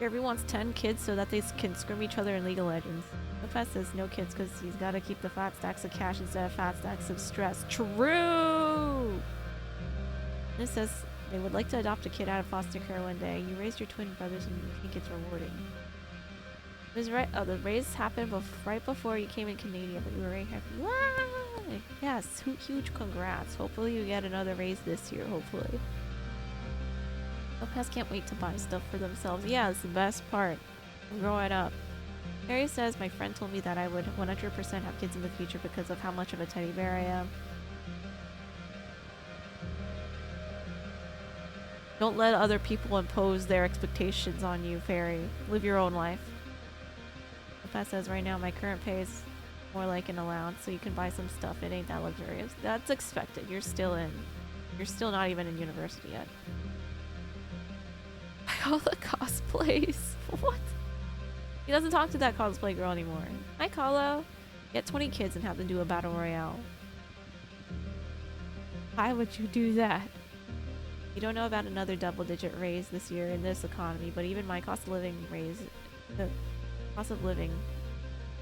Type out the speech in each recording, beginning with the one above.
Everyone wants 10 kids so that they can scrim each other in League of Legends. Nofest says no kids because he's got to keep the fat stacks of cash instead of fat stacks of stress. True! It says they would like to adopt a kid out of foster care one day. You raised your twin brothers and you think it's rewarding. It was right. Oh, the raise happened right before you came in Canada, but you were very happy. Why? Yes, huge congrats. Hopefully you get another raise this year, hopefully. Lopez can't wait to buy stuff for themselves. Yeah, it's the best part. Growing up. Harry says, my friend told me that I would 100% have kids in the future because of how much of a teddy bear I am. Don't let other people impose their expectations on you, Fairy. Live your own life. Lopez says, right now my current pay is more like an allowance, so you can buy some stuff. It ain't that luxurious. That's expected. You're still not even in university yet. All the cosplays. What? He doesn't talk to that cosplay girl anymore. Hi, Kahlo. Get 20 kids and have them do a battle royale. Why would you do that? You don't know about another double-digit raise this year in this economy, but even my cost of living raise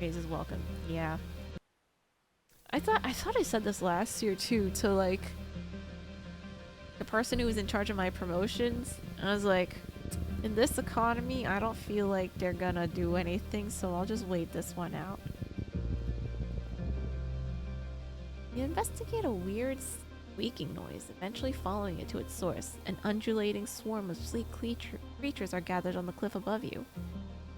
is welcome. Yeah. I thought I said this last year too to like the person who was in charge of my promotions. I was like, in this economy, I don't feel like they're gonna do anything, so I'll just wait this one out. You investigate a weird squeaking noise, eventually following it to its source. An undulating swarm of sleek creatures are gathered on the cliff above you.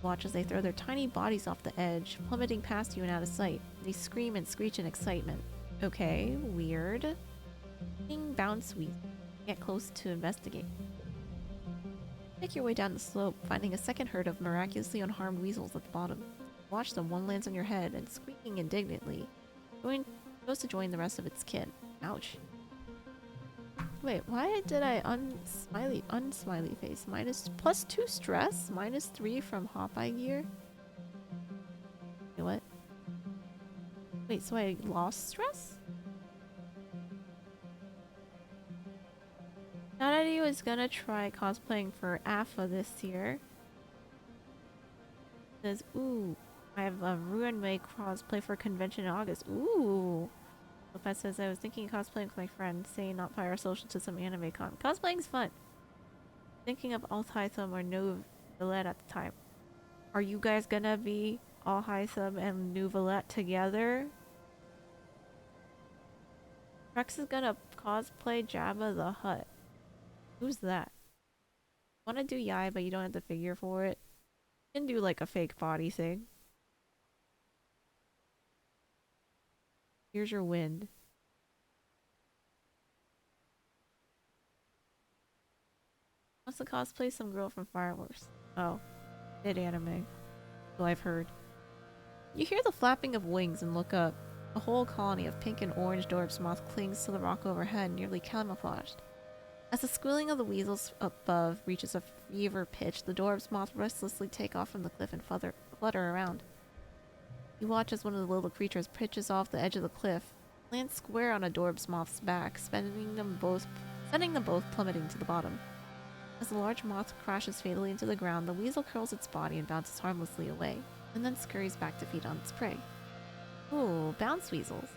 Watch as they throw their tiny bodies off the edge, plummeting past you and out of sight. They scream and screech in excitement. Okay, weird. Bounce weasel. Get close to investigate. Make your way down the slope, finding a second herd of miraculously unharmed weasels at the bottom. Watch them, one lands on your head, and squeaking indignantly, goes to join the rest of its kin. Ouch. Wait, why did I unsmiley face? +2 stress? -3 from Hopeye gear? Wait, what? Wait, so I lost stress? Kanade was gonna try cosplaying for AFA this year. Says, ooh, I have a Ruin May cosplay for convention in August. Ooh. Lopez says, I was thinking of cosplaying with my friend, saying not parasocial to some anime con. Cosplaying's fun. Thinking of Althitham or Nouvellette at the time. Are you guys gonna be Althitham and Nouvellette together? Rex is gonna cosplay Jabba the Hutt. Who's that? Wanna do Yai, but you don't have the figure for it? You can do like a fake body thing. Here's your wind. Wants to cosplay some girl from Fireworks. Oh, did anime. So I've heard. You hear the flapping of wings and look up. A whole colony of pink and orange Dorbs moth clings to the rock overhead, nearly camouflaged. As the squealing of the weasels above reaches a fever pitch, the Dorbs moth restlessly take off from the cliff and flutter around. You watch as one of the little creatures pitches off the edge of the cliff, lands square on a Dorbs moth's back, sending them both plummeting to the bottom. As the large moth crashes fatally into the ground, the weasel curls its body and bounces harmlessly away, and then scurries back to feed on its prey. Ooh, bounce weasels.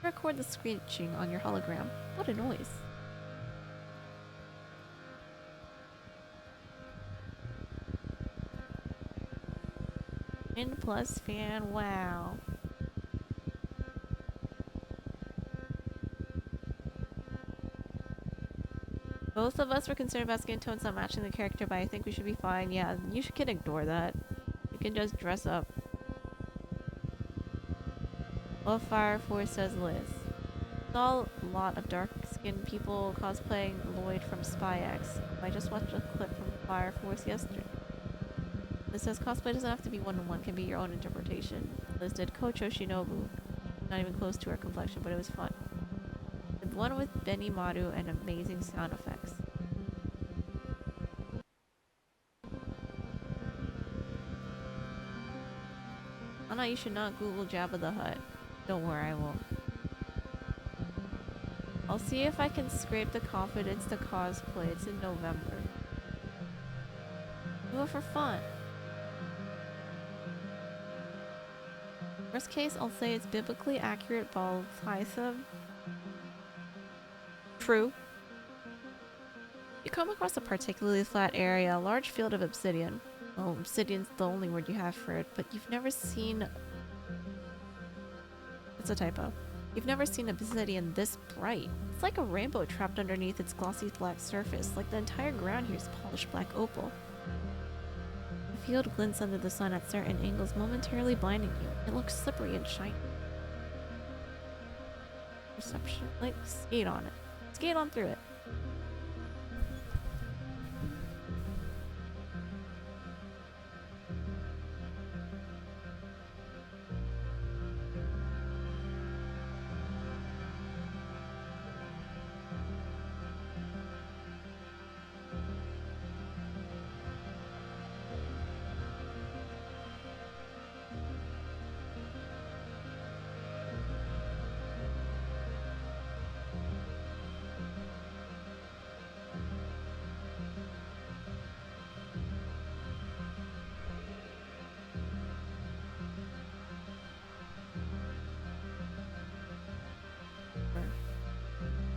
Record the screeching on your hologram. What a noise. N plus fan, wow. Both of us were concerned about skin tones not matching the character, but I think we should be fine. Yeah, you can ignore that. You can just dress up. Well, Fire Force, says Liz. Saw a lot of dark-skinned people cosplaying Lloyd from Spy X. I just watched a clip from Fire Force yesterday. Liz says cosplay doesn't have to be one-to-one, can be your own interpretation. Liz did Kocho Shinobu. Not even close to her complexion, but it was fun. The one with Benny Maru and amazing sound effects. Anna, you should not Google Jabba the Hutt. Don't worry, I won't. I'll see if I can scrape the confidence to cosplay. It's in November. Do it for fun. Worst case, I'll say it's biblically accurate bald Thysa. True. You come across a particularly flat area, a large field of obsidian. Well, obsidian's the only word you have for it, but you've never seen... It's a typo. You've never seen obsidian this bright. It's like a rainbow trapped underneath its glossy black surface, like the entire ground here is polished black opal. The field glints under the sun at certain angles, momentarily blinding you. It looks slippery and shiny. Perception, like, skate on it. Skate on through it.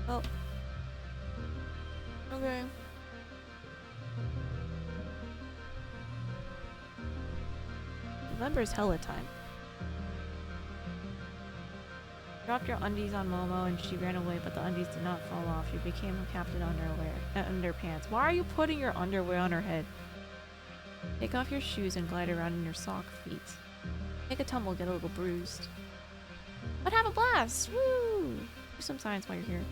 Oh. Okay. November's hella time. Dropped your undies on Momo and she ran away, but the undies did not fall off. You became a captain underpants. Why are you putting your underwear on her head? Take off your shoes and glide around in your sock feet. Take a tumble, get a little bruised. But have a blast! Woo! Do some science while you're here.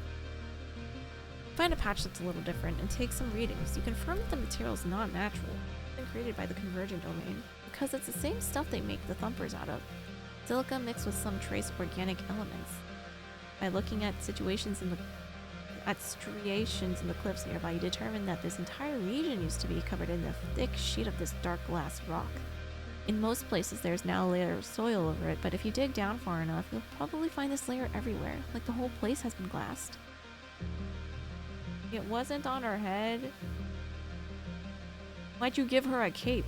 Find a patch that's a little different and take some readings. You confirm that the material is not natural. It's been created by the convergent domain because it's the same stuff they make the thumpers out of. Silica mixed with some trace organic elements. By looking at striations in the cliffs nearby, you determine that this entire region used to be covered in a thick sheet of this dark glass rock. In most places there's now a layer of soil over it, but if you dig down far enough, you'll probably find this layer everywhere, like the whole place has been glassed. It wasn't on her head. Why'd you give her a cape?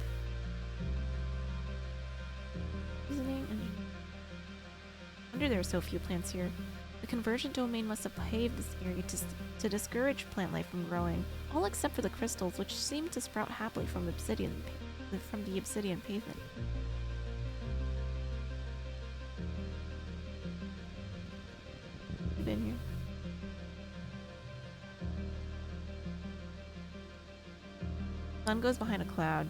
Wonder there are so few plants here. The convergent domain must have paved this area to discourage plant life from growing, all except for the crystals, which seem to sprout happily from the obsidian pavement. Been here. Sun goes behind a cloud.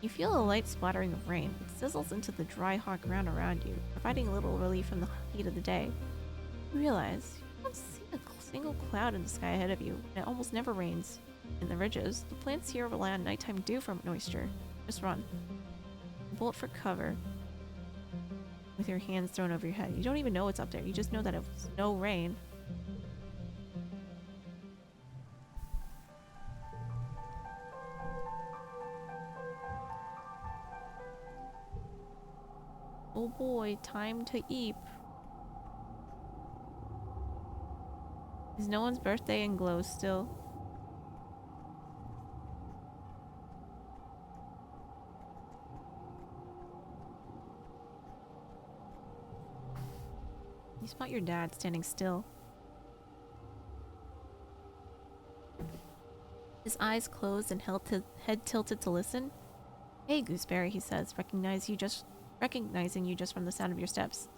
You feel a light splattering of rain. It sizzles into the dry, hot ground around you, providing a little relief from the heat of the day. You realize you don't see a single cloud in the sky ahead of you, and it almost never rains. In the ridges, the plants here rely on nighttime dew for moisture. Just run. Bolt for cover with your hands thrown over your head. You don't even know what's up there. You just know that it was no rain. Oh boy, time to eat. Is no one's birthday in glow still? You spot your dad standing still. His eyes closed and head tilted to listen. Hey, Gooseberry, he says, recognizing you just from the sound of your steps.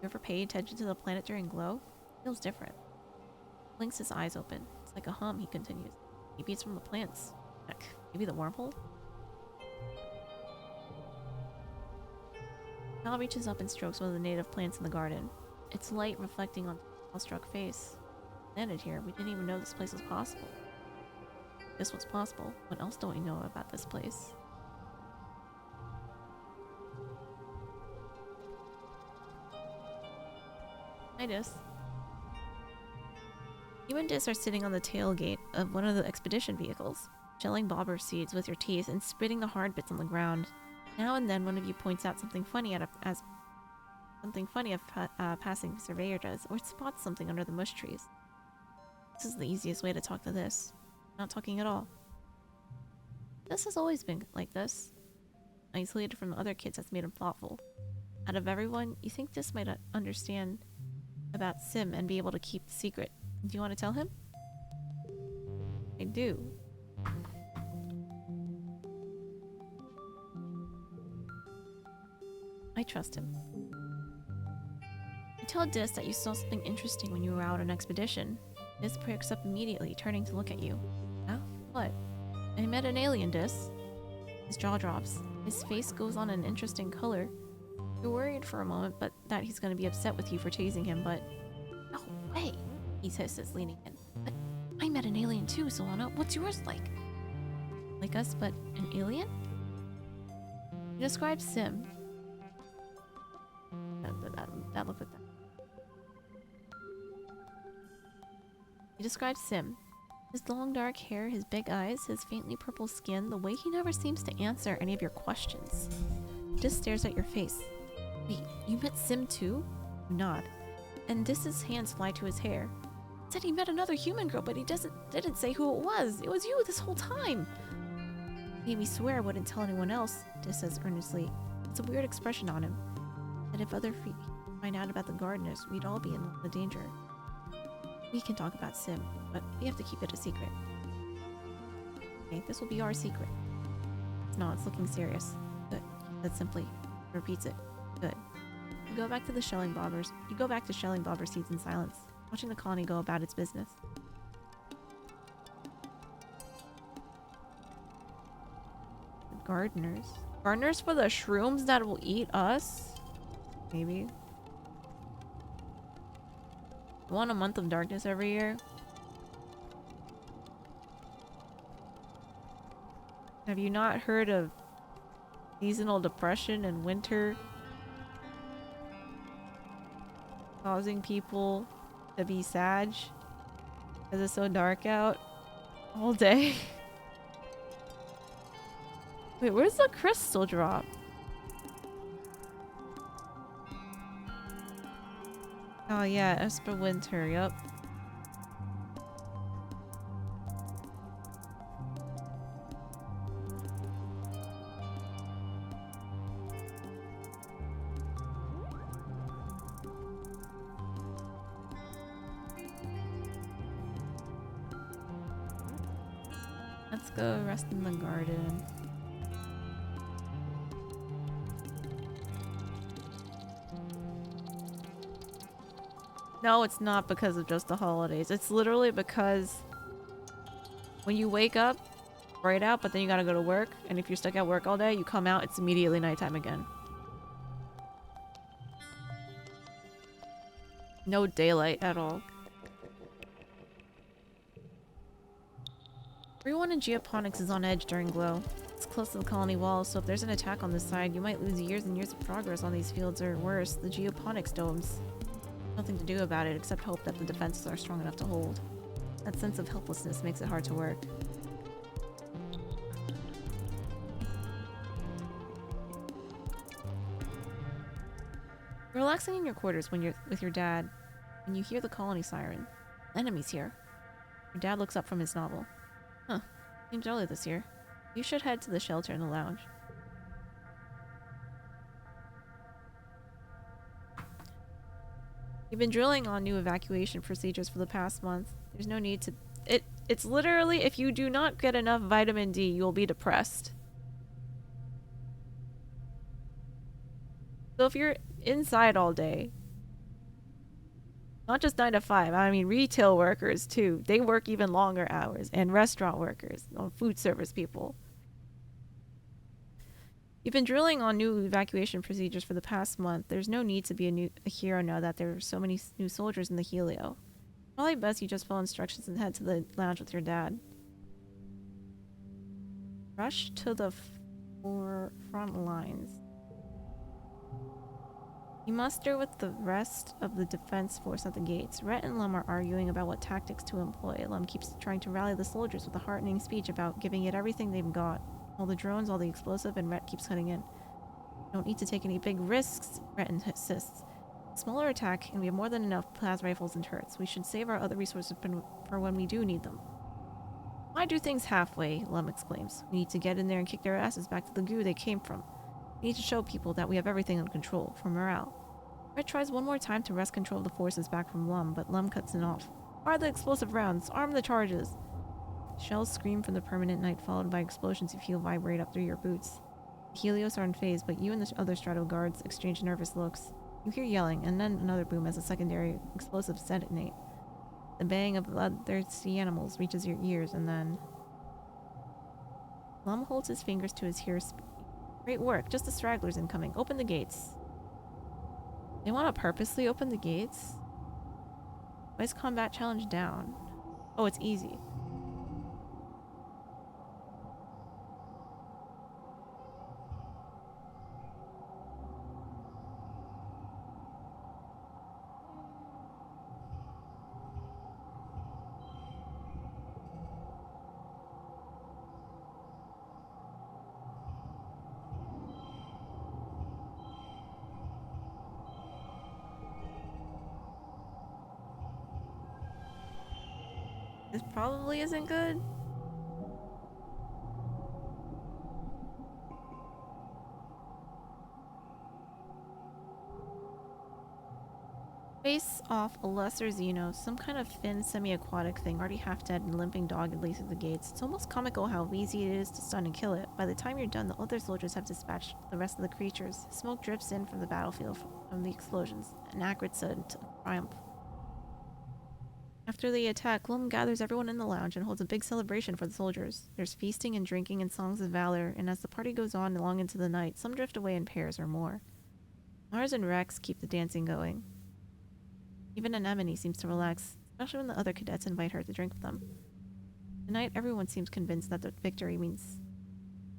You ever pay attention to the planet during glow? It feels different. Blinks his eyes open. It's like a hum, he continues. Maybe it's from the plants. Heck, maybe the wormhole? Hal reaches up and strokes one of the native plants in the garden. Its light reflecting on the struck face. Landed here. We didn't even know this place was possible. This was possible. What else don't we know about this place? Hi, Dis. You and Dis are sitting on the tailgate of one of the expedition vehicles, shelling bobber seeds with your teeth and spitting the hard bits on the ground. Now and then one of you points out something funny a passing surveyor does, or spots something under the mush trees. This is the easiest way to talk to this. Not talking at all. This has always been like this. Isolated from the other kids has made him thoughtful. Out of everyone, you think this might understand about Sim and be able to keep the secret. Do you want to tell him? I do. I trust him. You tell Dis that you saw something interesting when you were out on expedition. Dis perks up immediately, turning to look at you. Huh? What? I met an alien, Dis. His jaw drops. His face goes on an interesting color. You're worried for a moment, but that he's going to be upset with you for chasing him, but... No way! He hisses, leaning in. But I met an alien too, Solana. What's yours like? Like us, but an alien? He describes Sim. That looked like that. He describes Sim. His long dark hair, his big eyes, his faintly purple skin, the way he never seems to answer any of your questions. He just stares at your face. Wait, you met Sim too? You nod. And Dis's hands fly to his hair. He said he met another human girl, but he didn't say who it was. It was you this whole time. He made me swear I wouldn't tell anyone else, Dis says earnestly. It's a weird expression on him. That if other find out about the gardeners, we'd all be in the danger. We can talk about Sim, but we have to keep it a secret. Okay, this will be our secret. No, it's looking serious. Good. That simply repeats it. Good. You go back to shelling bobber seeds in silence, watching the colony go about its business. The gardeners? Gardeners for the shrooms that will eat us? Maybe. You want a month of darkness every year? Have you not heard of seasonal depression and winter causing people to be sad because it's so dark out all day? Wait, where's the crystal drop? Oh yeah, Esper Winter, yup. Let's go rest in the garden. No, it's not because of just the holidays. It's literally because when you wake up, bright out, but then you gotta go to work, and if you're stuck at work all day, you come out, it's immediately nighttime again. No daylight at all. Everyone in geoponics is on edge during glow. It's close to the colony walls, so if there's an attack on this side, you might lose years and years of progress on these fields, or worse, the geoponics domes. Nothing to do about it except hope that the defenses are strong enough to hold. That sense of helplessness makes it hard to work. Relaxing in your quarters when you're with your dad, and you hear the colony siren. Enemies here. Your dad looks up from his novel. Huh. Seems early this year. You should head to the shelter in the lounge. You've been drilling on new evacuation procedures for the past month. There's no need to... It's literally, if you do not get enough vitamin D, you will be depressed. So if you're inside all day, not just 9 to 5, I mean retail workers too. They work even longer hours. And restaurant workers, food service people. You've been drilling on new evacuation procedures for the past month. There's no need to be a hero now that there are so many new soldiers in the Helio. Probably best you just follow instructions and head to the lounge with your dad. Rush to the front lines. You muster with the rest of the defense force at the gates. Rhett and Lum are arguing about what tactics to employ. Lum keeps trying to rally the soldiers with a heartening speech about giving it everything they've got. All the drones, all the explosive, and Rhett keeps cutting in. Don't need to take any big risks, Rhett insists. Smaller attack, and we have more than enough plas rifles and turrets. We should save our other resources for when we do need them. Why do things halfway? Lum exclaims. We need to get in there and kick their asses back to the goo they came from. We need to show people that we have everything under control, for morale. Red tries one more time to wrest control of the forces back from Lum, but Lum cuts it off. Fire the explosive rounds! Arm the charges! Shells scream from the permanent night, followed by explosions you feel vibrate up through your boots. The Helios are unfazed, but you and the other Strato guards exchange nervous looks. You hear yelling, and then another boom as a secondary explosive detonate. The baying of bloodthirsty animals reaches your ears, and then... Lum holds his fingers to his ears. Great work, just the stragglers incoming. Open the gates. They want to purposely open the gates? Why is combat challenge down? Oh, it's easy. This probably isn't good. Face off a lesser Xeno, some kind of thin, semi-aquatic thing, already half dead and limping doggedly through the gates. It's almost comical how easy it is to stun and kill it. By the time you're done, the other soldiers have dispatched the rest of the creatures. Smoke drips in from the battlefield from the explosions, an acrid scent of triumph. After the attack, Lum gathers everyone in the lounge and holds a big celebration for the soldiers. There's feasting and drinking and songs of valor, and as the party goes on long into the night, some drift away in pairs or more. Mars and Rex keep the dancing going. Even Anemone seems to relax, especially when the other cadets invite her to drink with them. Tonight, everyone seems convinced that the victory means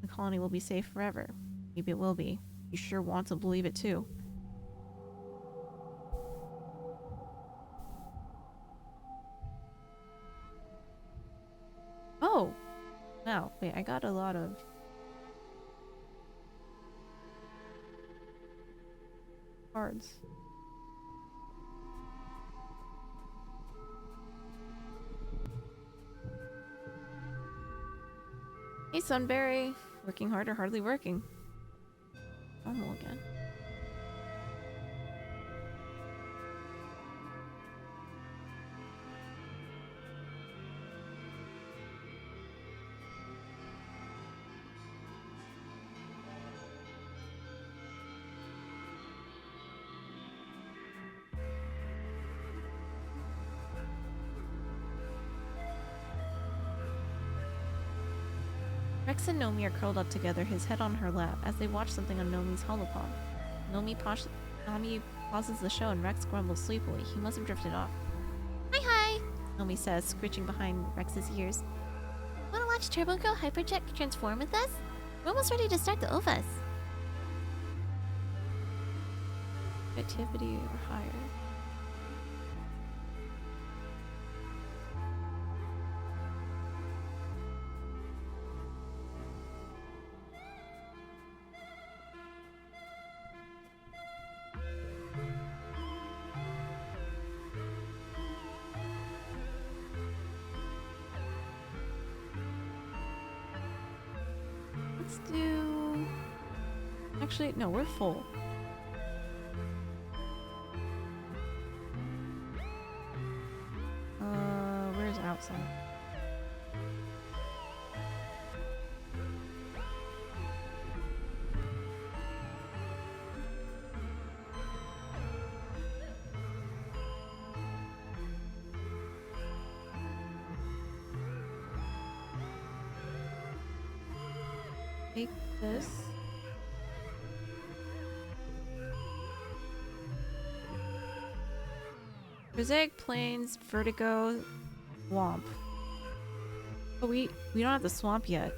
the colony will be safe forever. Maybe it will be. You sure want to believe it too. Oh! Wow, wait, I got a lot of... cards. Hey, Sunberry! Working hard or hardly working? Normal again. Rex and Nomi are curled up together, his head on her lap, as they watch something on Nomi's holopod. Nomi pauses the show and Rex grumbles sleepily. He must have drifted off. Hi hi! Nomi says, scritching behind Rex's ears. Wanna watch Turbo Girl Hyperjet transform with us? We're almost ready to start the OVAs. Activity or higher. Let's do... Actually, no, we're full. Where's outside? Take this. Mosaic Plains, Vertigo, Swamp. But we don't have the swamp yet.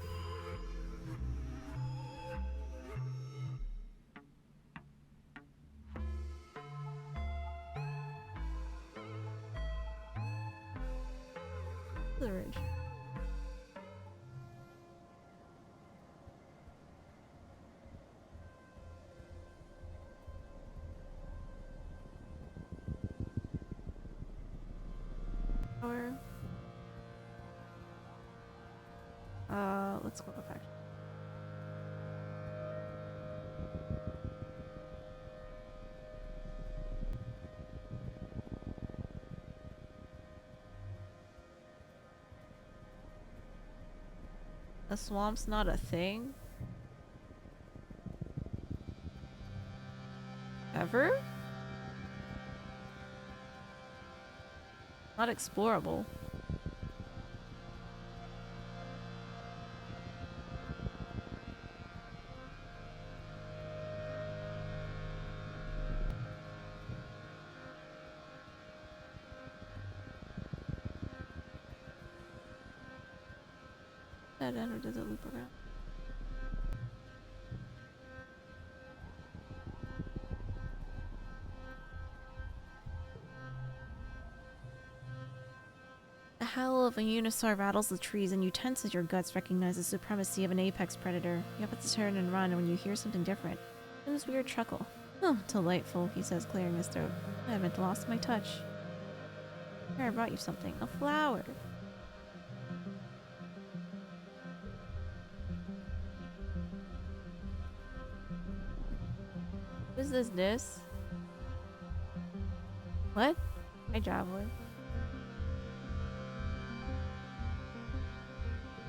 The ridge. Or Let's go back. The swamp's not a thing? Ever? Not explorable. Dead end, or does it loop around? The howl of a unisaur rattles the trees, and you tense as your guts recognize the supremacy of an apex predator. You have to turn and run when you hear something different. Tim's weird chuckle. Oh, delightful, he says, clearing his throat. I haven't lost my touch. Here, I brought you something. A flower. What is this? What? Hi, Javelin.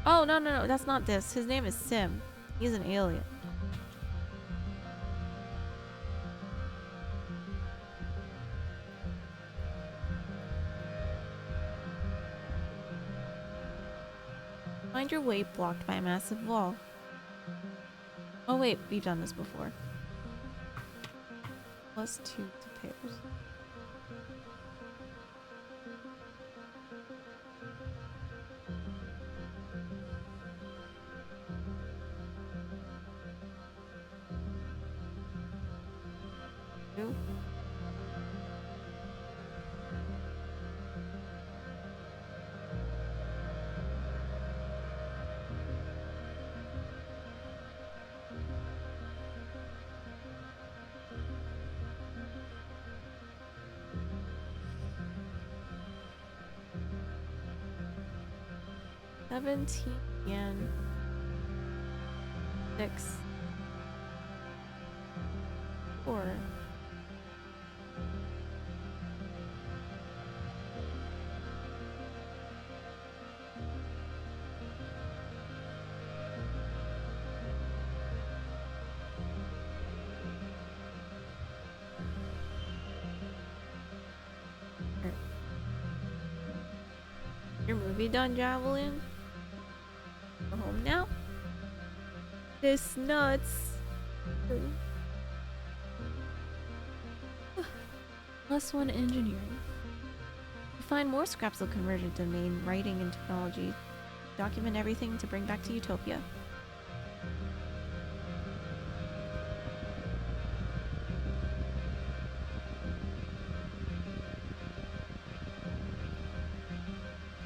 Oh, no, that's not this. His name is Sim. He's an alien. Find your way blocked by a massive wall. Oh wait, we've done this before. +2 to pairs. Two. yen. 6. 4. Your movie done, Javelin? Go home now? This nuts. +1 engineering. You find more scraps of convergent domain, writing, and technology. Document everything to bring back to Utopia.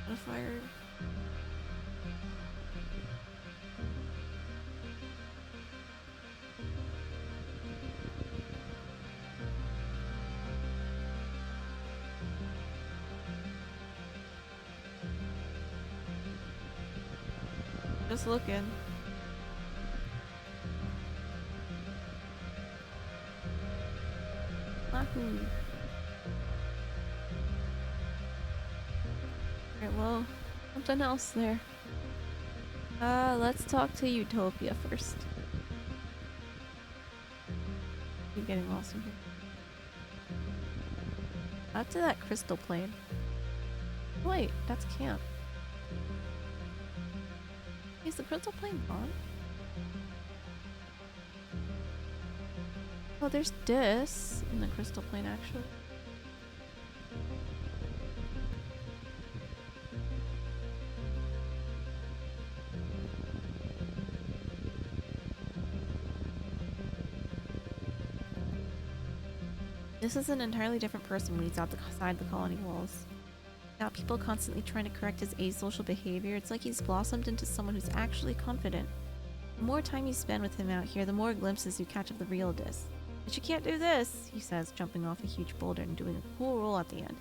Modifier. Just looking. Wahoo. Alright, well, something else there. Let's talk to Utopia first. Keep getting lost in here. Up to that crystal plane. Wait, that's camp. Is the crystal plane on? Oh, there's this in the crystal plane, actually. This is an entirely different person when he's outside the colony walls. Now people constantly trying to correct his asocial behavior, it's like he's blossomed into someone who's actually confident. The more time you spend with him out here, the more glimpses you catch of the real Dis. But you can't do this, he says, jumping off a huge boulder and doing a cool roll at the end.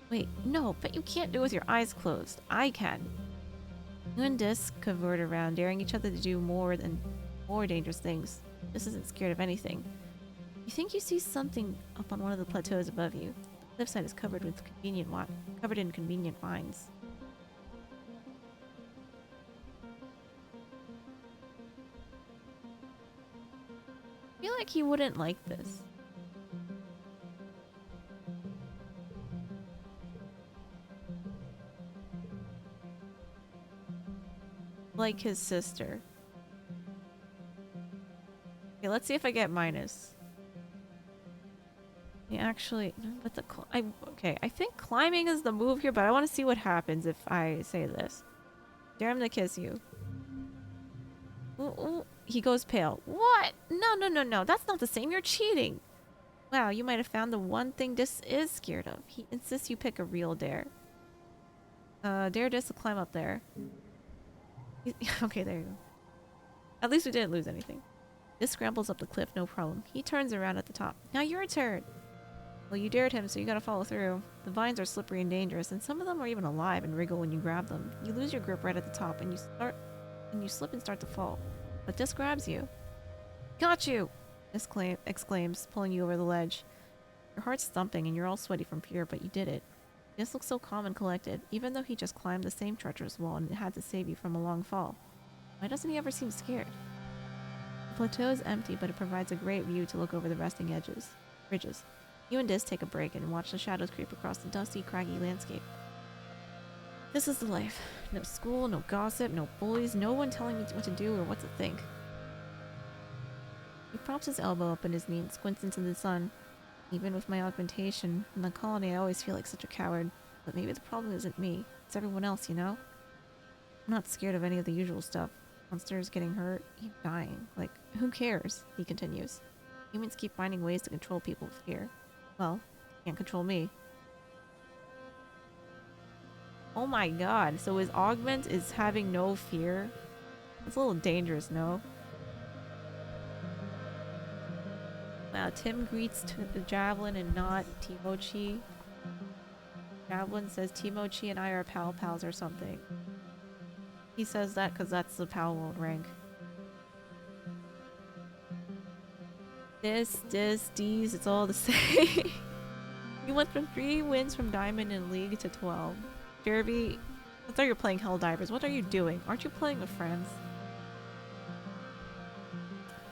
Wait, no, but you can't do it with your eyes closed. I can. You and Dis cavort around, daring each other to do more dangerous things. Dis isn't scared of anything. You think you see something up on one of the plateaus above you. The cliffside is covered in convenient vines. I feel like he wouldn't like this. Like his sister. Okay, let's see if I get minus. Yeah, actually, but I think climbing is the move here, but I want to see what happens if I say this. Dare him to kiss you. Ooh, ooh. He goes pale. What? No, no, no, no. That's not the same. You're cheating. Wow, you might have found the one thing Dis is scared of. He insists you pick a real dare. Dare Dis to climb up there. Okay, there you go. At least we didn't lose anything. Dis scrambles up the cliff, no problem. He turns around at the top. Now your turn. Well, you dared him, so you gotta follow through. The vines are slippery and dangerous, and some of them are even alive and wriggle when you grab them. You lose your grip right at the top, and you slip and start to fall. But Dis grabs you. Got you! Dis exclaims, pulling you over the ledge. Your heart's thumping, and you're all sweaty from fear, but you did it. Dis looks so calm and collected, even though he just climbed the same treacherous wall and had to save you from a long fall. Why doesn't he ever seem scared? The plateau is empty, but it provides a great view to look over the resting ridges. You and Dis take a break and watch the shadows creep across the dusty, craggy landscape. This is the life. No school, no gossip, no bullies, no one telling me what to do or what to think. He props his elbow up on his knee and squints into the sun. Even with my augmentation, in the colony I always feel like such a coward. But maybe the problem isn't me. It's everyone else, you know? I'm not scared of any of the usual stuff. Monsters getting hurt, even dying. Like, who cares? He continues. Humans keep finding ways to control people with fear. Well, can't control me. Oh my god, so his augment is having no fear? That's a little dangerous, no? Wow, Tim greets the Javelin and not Timochi. Javelin says Timochi and I are pals or something. He says that because that's the pal world rank. These, it's all the same. You went from 3 wins from Diamond in League to 12. Derby, I thought you were playing Helldivers. What are you doing? Aren't you playing with friends?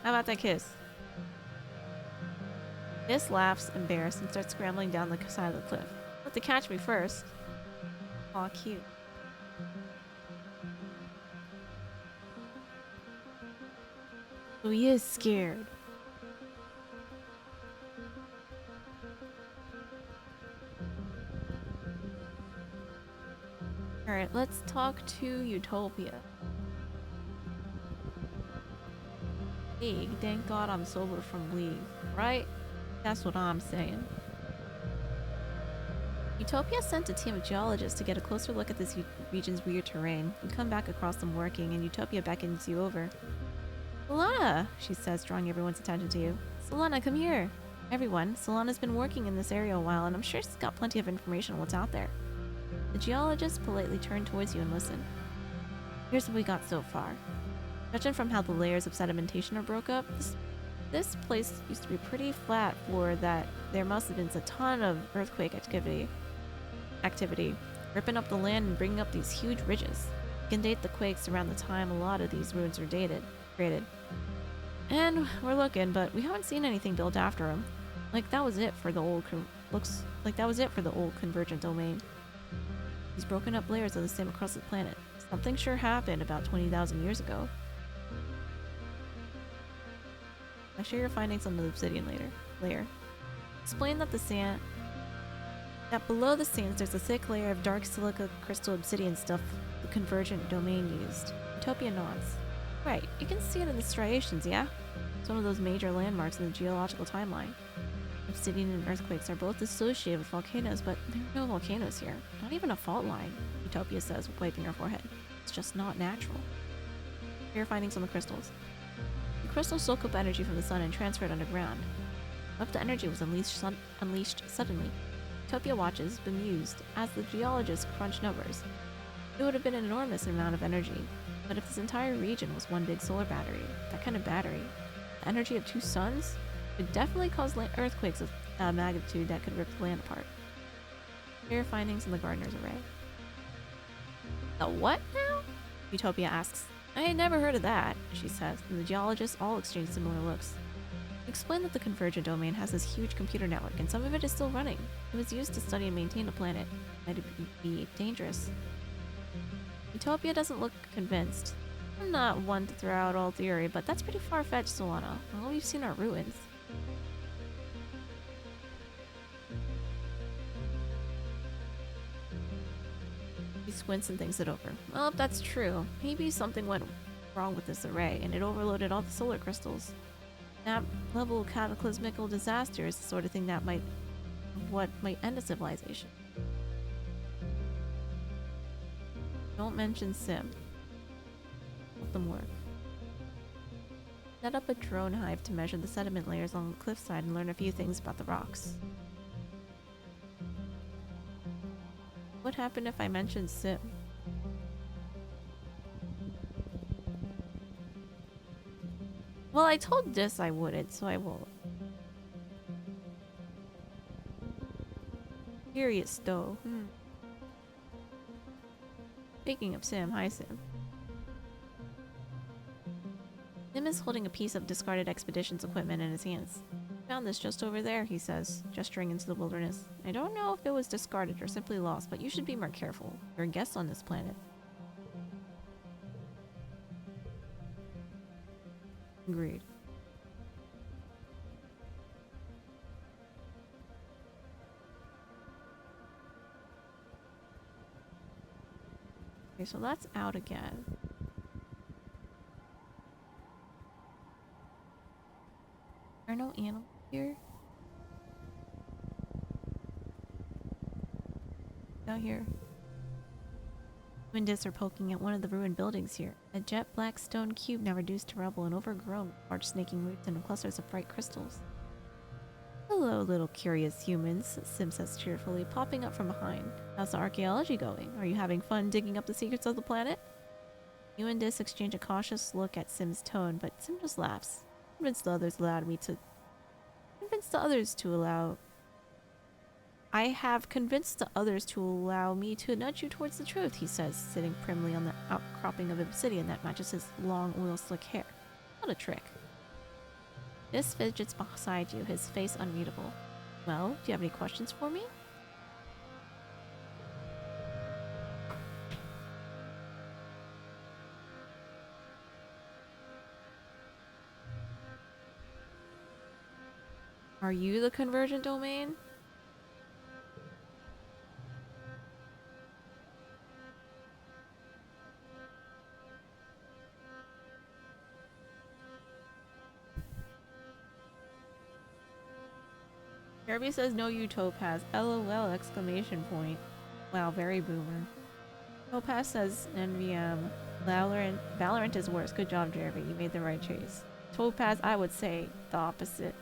How about that kiss? Dis laughs, embarrassed, and starts scrambling down the side of the cliff. You have to catch me first. Aw, cute. So he is scared. Alright, let's talk to Utopia. League, thank God I'm sober from League, right? That's what I'm saying. Utopia sent a team of geologists to get a closer look at this region's weird terrain. You come back across them working, and Utopia beckons you over. Solana, she says, drawing everyone's attention to you. Solana, come here. Everyone, Solana's been working in this area a while, and I'm sure she's got plenty of information on what's out there. The geologists politely turn towards you and listen. Here's what we got so far. Judging from how the layers of sedimentation are broke up, this place used to be pretty flat for that. There must have been a ton of earthquake activity, ripping up the land and bringing up these huge ridges. You can date the quakes around the time a lot of these ruins were created. And we're looking, but we haven't seen anything built after them. Like that was it for the old convergent domain. These broken up layers are the same across the planet. Something sure happened about 20,000 years ago. I'll share your findings on the obsidian layer. Explain that below the sands there's a thick layer of dark silica crystal obsidian stuff the convergent domain used. Utopia nods. Right, you can see it in the striations, yeah? It's one of those major landmarks in the geological timeline. Obsidian and earthquakes are both associated with volcanoes, but there are no volcanoes here. Not even a fault line, Utopia says, wiping her forehead. It's just not natural. Here are your findings on the crystals. The crystals soak up energy from the sun and transfer it underground. What if the energy was unleashed suddenly? Utopia watches, bemused, as the geologists crunch numbers. It would have been an enormous amount of energy. But if this entire region was one big solar battery, that kind of battery, the energy of 2 suns would definitely cause earthquakes of magnitude that could rip the land apart. Here are findings in the Gardener's Array. The what now? Utopia asks. I had never heard of that, she says, and the geologists all exchange similar looks. Explain that the Convergent Domain has this huge computer network, and some of it is still running. It was used to study and maintain the planet. Might it be dangerous? Utopia doesn't look convinced. I'm not one to throw out all theory, but that's pretty far-fetched, Solana. All we've seen are ruins. He squints and thinks it over. Well, if that's true, maybe something went wrong with this array, and it overloaded all the solar crystals. That level of cataclysmical disaster is the sort of thing that might end a civilization. Don't mention Sim. Let them work. Set up a drone hive to measure the sediment layers along the cliffside and learn a few things about the rocks. What happened if I mentioned Sim? Well, I told Dis I wouldn't, so I won't. Curious though. Speaking of Sim, hi Sim. Sim is holding a piece of discarded expedition's equipment in his hands. Found this just over there, he says, gesturing into the wilderness. I don't know if it was discarded or simply lost, but you should be more careful. You're a guest on this planet. Agreed. Okay, so that's out again. Are no animals here? Out here. Windis are poking at one of the ruined buildings here. A jet black stone cube now reduced to rubble and overgrown, large snaking roots and clusters of bright crystals. Hello, little curious humans, Sim says cheerfully, popping up from behind. How's the archaeology going? Are you having fun digging up the secrets of the planet? You and Dis exchange a cautious look at Sim's tone, but Sim just laughs. I have convinced the others to allow me to nudge you towards the truth, he says, sitting primly on the outcropping of obsidian that matches his long, oil-slick hair. What a trick. Dis fidgets beside you, his face unreadable. Well, do you have any questions for me? Are you the Convergent Domain? Kirby says no you Topaz. LOL exclamation point. Wow, very boomer. Topaz says NVM. Valorant is worse. Good job, Jeremy. You made the right choice. Topaz, I would say the opposite.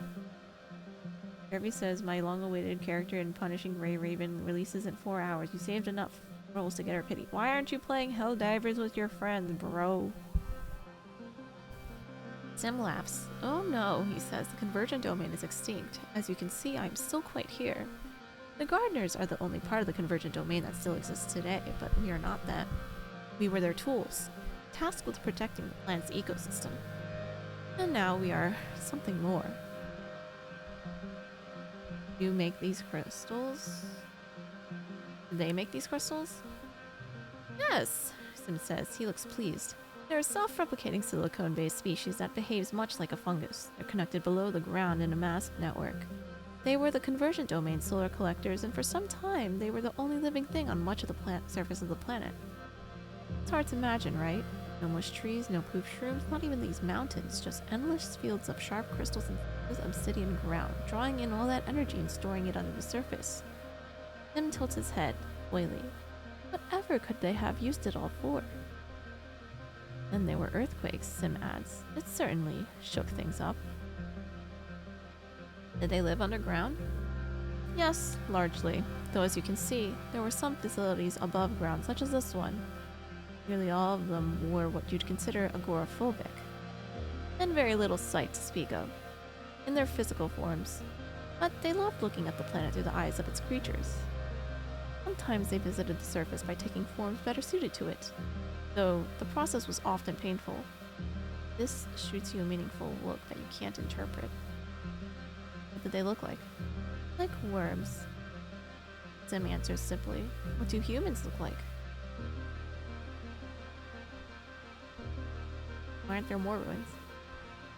Jeremy says my long-awaited character in Punishing Ray Raven releases in 4 hours. You saved enough rolls to get her pity. Why aren't you playing Helldivers with your friends, bro? Sim laughs. Oh no, he says, the Convergent Domain is extinct. As you can see, I'm still quite here. The Gardeners are the only part of the Convergent Domain that still exists today, but we are not them. We were their tools, tasked with protecting the planet's ecosystem. And now we are something more. You make these crystals? Did they make these crystals? Yes, Sim says. He looks pleased. They're a self-replicating silicone-based species that behaves much like a fungus. They're connected below the ground in a massive network. They were the Convergent Domain solar collectors, and for some time, they were the only living thing on much of the surface of the planet. It's hard to imagine, right? No mush trees, no poof shrooms, not even these mountains, just endless fields of sharp crystals and obsidian ground, drawing in all that energy and storing it under the surface. Sim tilts his head, oily. Whatever could they have used it all for? Then there were earthquakes, Sim adds. It certainly shook things up. Did they live underground? Yes, largely. Though as you can see, there were some facilities above ground, such as this one. Nearly all of them were what you'd consider agoraphobic, and very little sight to speak of, in their physical forms. But they loved looking at the planet through the eyes of its creatures. Sometimes they visited the surface by taking forms better suited to it, though the process was often painful. This shoots you a meaningful look that you can't interpret. What did they look like? Like worms. Sim answers simply. What do humans look like? Why aren't there more ruins?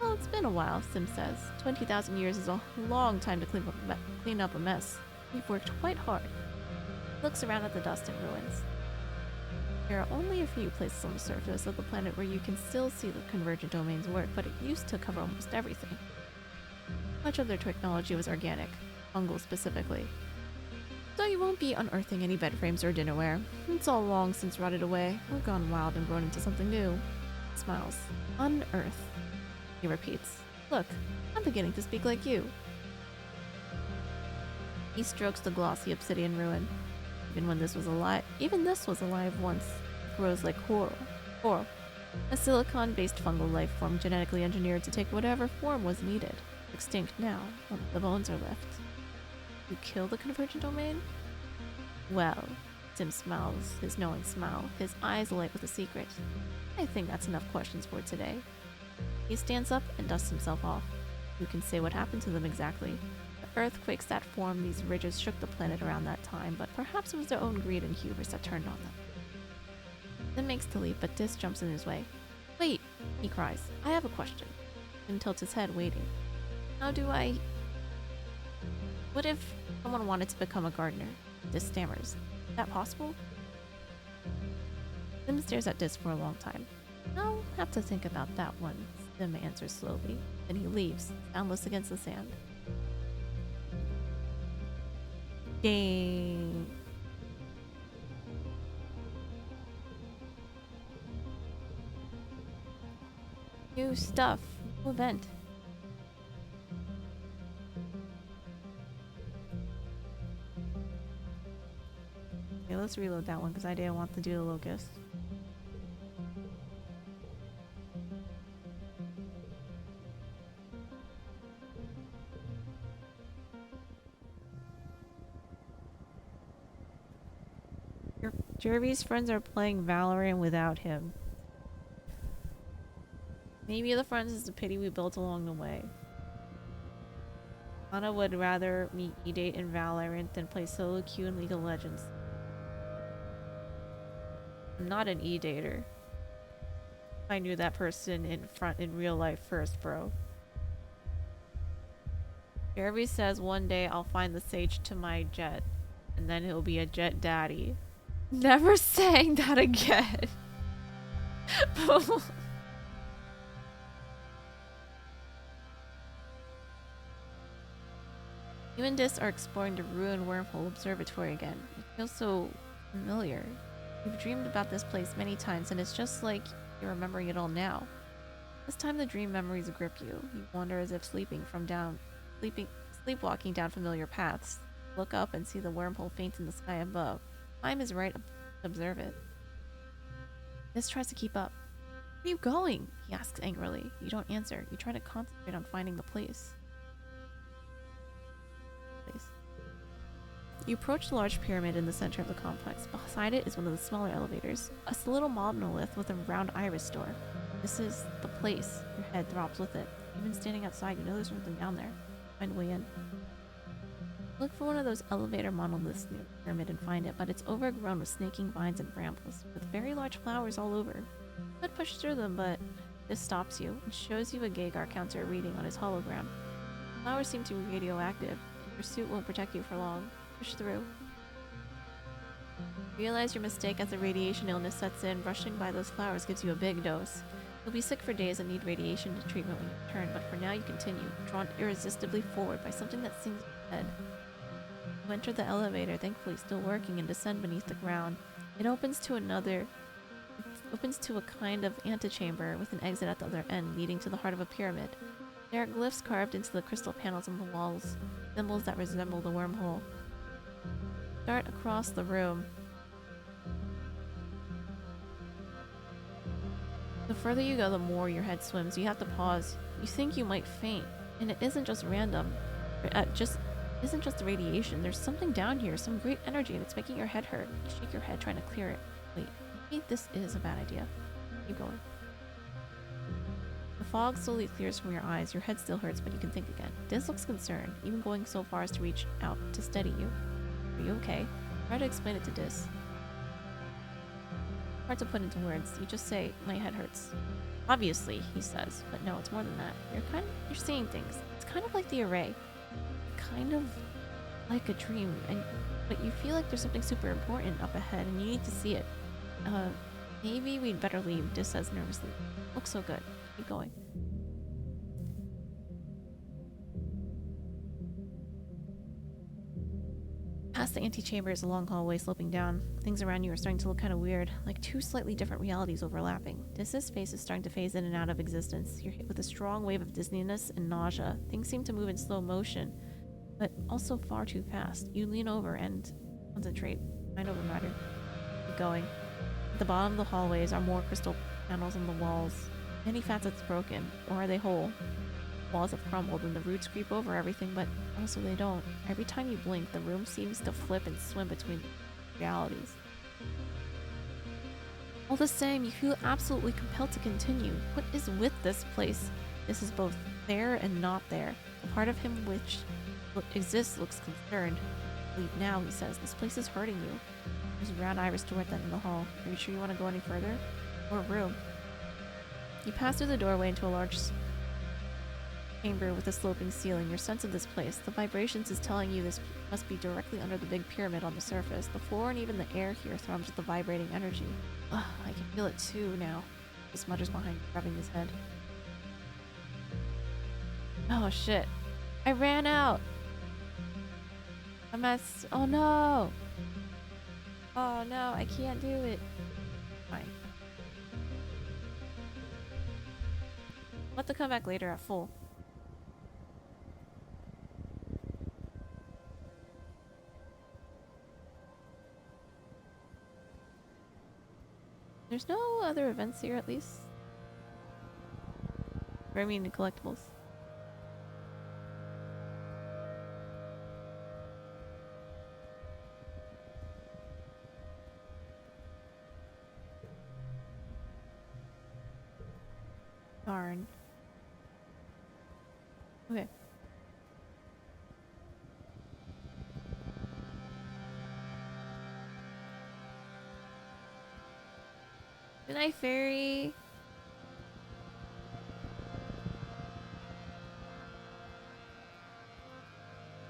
Well, it's been a while, Sim says. 20,000 years is a long time to clean up a mess. We've worked quite hard. He looks around at the dust and ruins. There are only a few places on the surface of the planet where you can still see the convergent domains work, but it used to cover almost everything. Much of their technology was organic, fungal specifically. So you won't be unearthing any bed frames or dinnerware. It's all long since rotted away, or gone wild and grown into something new. He smiles. Unearth. He repeats. Look, I'm beginning to speak like you. He strokes the glossy obsidian ruin. Even this was alive once. It grows like coral. A silicon-based fungal life form genetically engineered to take whatever form was needed. Extinct now, only the bones are left. You kill the convergent domain? Well, Sim smiles, his knowing smile, his eyes alight with a secret. I think that's enough questions for today. He stands up and dusts himself off. Who can say what happened to them exactly? The earthquakes that formed these ridges shook the planet around that time, but perhaps it was their own greed and hubris that turned on them. Sim makes to leave, but Dis jumps in his way. Wait, he cries. I have a question. And tilts his head, waiting. What if someone wanted to become a gardener? Dis stammers. Is that possible? Sim stares at Dis for a long time. I'll have to think about that one, Sim answers slowly. Then he leaves, soundless against the sand. Dang. New stuff. New event. Okay, let's reload that one because I didn't want to do the locust. Jervy's friends are playing Valorant without him. Maybe the friends is the pity we built along the way. Anna would rather me E-date in Valorant than play solo queue in League of Legends. I'm not an E-dater. I knew that person in real life first, bro. Jervy says one day I'll find the sage to my jet, and then he'll be a jet daddy. Never saying that again. You and Dis are exploring the ruined wormhole observatory again. It feels so familiar. You've dreamed about this place many times, and it's just like you're remembering it all now. This time the dream memories grip you. You wander as if sleepwalking down familiar paths. Look up and see the wormhole faint in the sky above. Time is right to observe it. Dis tries to keep up. Where are you going? He asks angrily. You don't answer. You try to concentrate on finding the place. You approach the large pyramid in the center of the complex. Beside it is one of the smaller elevators. A little monolith with a round iris door. This is the place. Your head throbs with it. Even standing outside, you know there's something down there. Find a way in. Look for one of those elevator monoliths near the pyramid and find it, but it's overgrown with snaking vines and brambles, with very large flowers all over. You could push through them, but this stops you and shows you a Geiger counter reading on his hologram. Flowers seem to be radioactive. Your suit won't protect you for long. Push through. Realize your mistake as the radiation illness sets in. Rushing by those flowers gives you a big dose. You'll be sick for days and need radiation treatment when you return, but for now you continue, drawn irresistibly forward by something that sings in your head. You enter the elevator, thankfully still working, and descend beneath the ground. It opens to a kind of antechamber with an exit at the other end, leading to the heart of a pyramid. There are glyphs carved into the crystal panels on the walls, symbols that resemble the wormhole. Dart across the room. The further you go, the more your head swims. You have to pause. You think you might faint, and it isn't just random. Just isn't just the radiation. There's something down here, some great energy, and it's making your head hurt. You shake your head, trying to clear it. Wait, maybe this is a bad idea. Keep going. The fog slowly clears from your eyes. Your head still hurts, but you can think again. Diz looks concerned, even going so far as to reach out to steady you. Are you okay? Try to explain it to Diz. Hard to put into words. You just say, my head hurts. Obviously, he says, but no, it's more than that. You're seeing things. It's kind of like the array. Kind of like a dream, but you feel like there's something super important up ahead and you need to see it. Maybe we'd better leave, Diz says nervously. Looks so good. Keep going. Past the antechamber is a long hallway sloping down. Things around you are starting to look kind of weird, like two slightly different realities overlapping. Diz's face is starting to phase in and out of existence. You're hit with a strong wave of dizziness and nausea. Things seem to move in slow motion, but also far too fast. You lean over and concentrate. Mind over matter. Keep going. At the bottom of the hallways are more crystal panels on the walls. Many facets broken, or are they whole? Walls have crumbled and the roots creep over everything, but also they don't. Every time you blink, the room seems to flip and swim between realities. All the same, you feel absolutely compelled to continue. What is with this place? This is both there and not there. The part of him which exists looks concerned. Leave now, he says. This place is hurting you. There's a brown iris toward that in the hall. Are you sure you want to go any further? Or room? You pass through the doorway into a large chamber with a sloping ceiling. Your sense of this place, the vibrations is telling you this must be directly under the big pyramid on the surface. The floor and even the air here thrums with the vibrating energy. Ugh, I can feel it too now. He mutters behind, rubbing his head. Oh shit. I ran out! Oh no! Oh no, I can't do it. Fine. I'll have to come back later at full. There's no other events here, at least. Or I mean, the collectibles. Darn. Okay. Good night, fairy.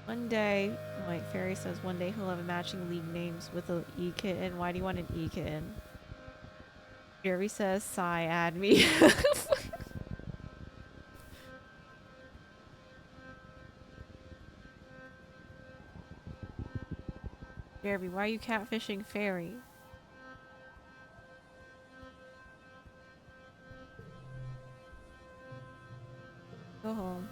One day, wait, fairy says one day he'll have matching league names with a E kitten. Why do you want an E kitten? Jerry says, sigh, add me. Jerry, why are you catfishing fairy? Go home.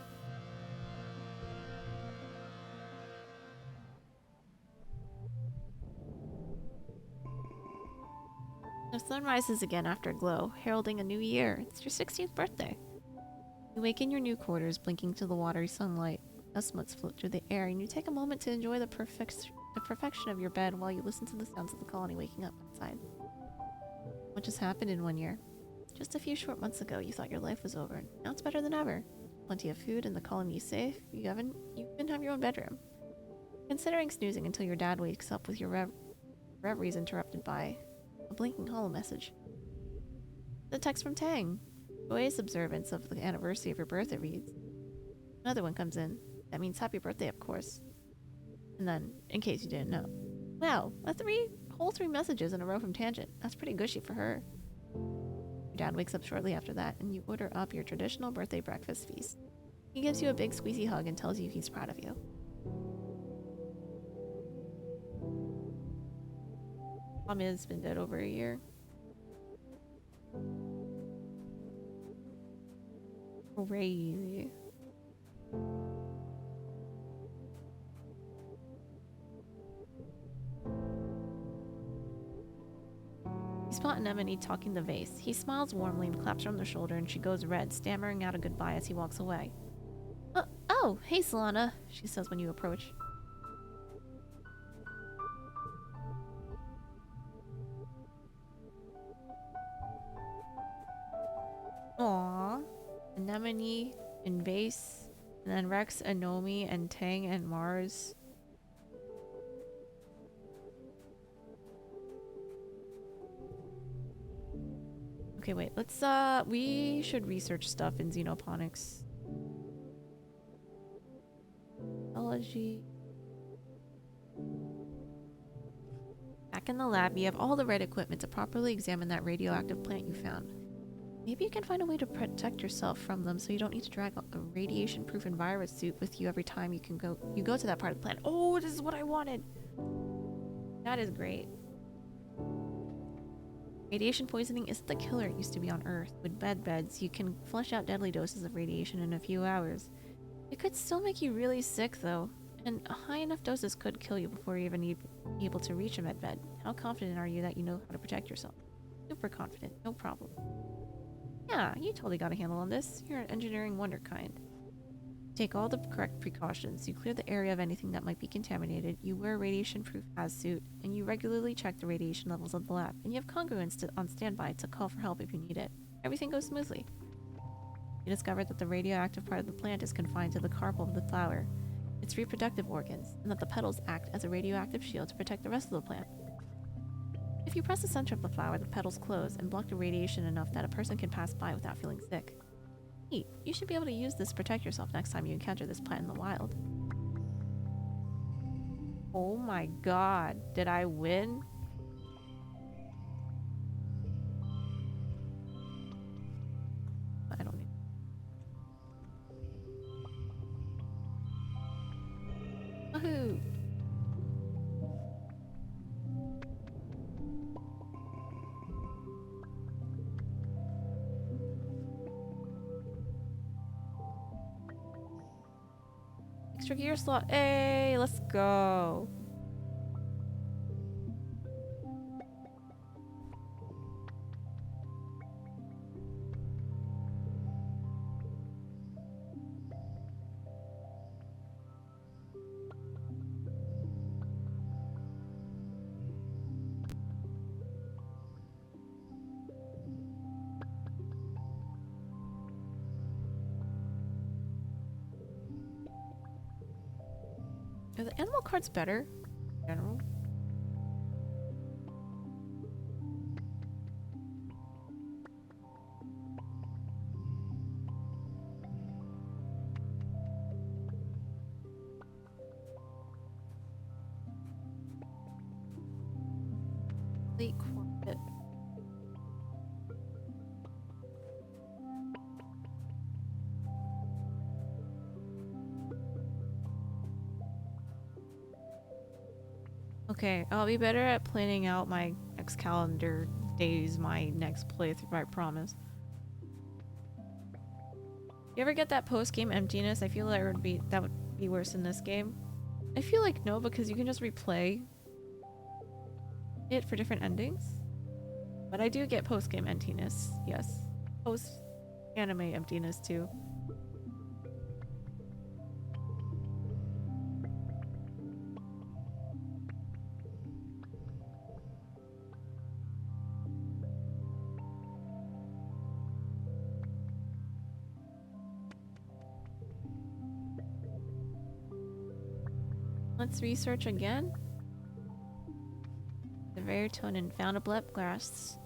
The sun rises again after a glow, heralding a new year. It's your 16th birthday. You wake in your new quarters, blinking to the watery sunlight. Dust motes float through the air, and you take a moment to enjoy the perfection of your bed while you listen to the sounds of the colony waking up outside. What just happened in 1 year? Just a few short months ago, you thought your life was over. Now it's better than ever. Plenty of food and the colony safe. You even have your own bedroom. Considering snoozing until your dad wakes up with your reveries interrupted by a blinking holo message. The text from Tang. Joyous observance of the anniversary of your birth, it reads. Another one comes in. That means happy birthday, of course. And then, in case you didn't know. Wow, whole three messages in a row from Tangent. That's pretty gushy for her. Your dad wakes up shortly after that, and you order up your traditional birthday breakfast feast. He gives you a big squeezy hug and tells you he's proud of you. Mom has been dead over a year. Crazy. You spot an anemone talking the vase. He smiles warmly and claps her on the shoulder, and she goes red, stammering out a goodbye as he walks away. Oh, hey Solana, she says when you approach. Aww. Anemone and Vase, and then Rex, Anomi, and Tang and Mars. Okay, wait, let's we should research stuff in xenoponics. Biology. Back in the lab, you have all the right equipment to properly examine that radioactive plant you found. Maybe you can find a way to protect yourself from them so you don't need to drag a radiation-proof and virus suit with you every time you go to that part of the plant. Oh, this is what I wanted! That is great. Radiation poisoning isn't the killer it used to be on Earth. With beds, you can flush out deadly doses of radiation in a few hours. It could still make you really sick, though, and high enough doses could kill you before you even able to reach a medbed. How confident are you that you know how to protect yourself? Super confident, no problem. Yeah, you totally got a handle on this. You're an engineering wonder kind. Take all the correct precautions. You clear the area of anything that might be contaminated, you wear a radiation-proof hazsuit, and you regularly check the radiation levels of the lab, and you have congruence on standby to call for help if you need it. Everything goes smoothly. You discover that the radioactive part of the plant is confined to the carpel of the flower, its reproductive organs, and that the petals act as a radioactive shield to protect the rest of the plant. If you press the center of the flower, the petals close and block the radiation enough that a person can pass by without feeling sick. Neat. You should be able to use this to protect yourself next time you encounter this plant in the wild. Oh my god. Did I win? I don't need... Woohoo! Extra gear slot. Hey, let's go. Are the animal cards better in general? Fleet Corvette. Okay, I'll be better at planning out my next calendar days, my next playthrough, I promise. You ever get that post-game emptiness? I feel like that would be worse in this game. I feel like no, because you can just replay it for different endings. But I do get post-game emptiness, yes. Post-anime emptiness too. Let's research again. The Veritonin found a blep grass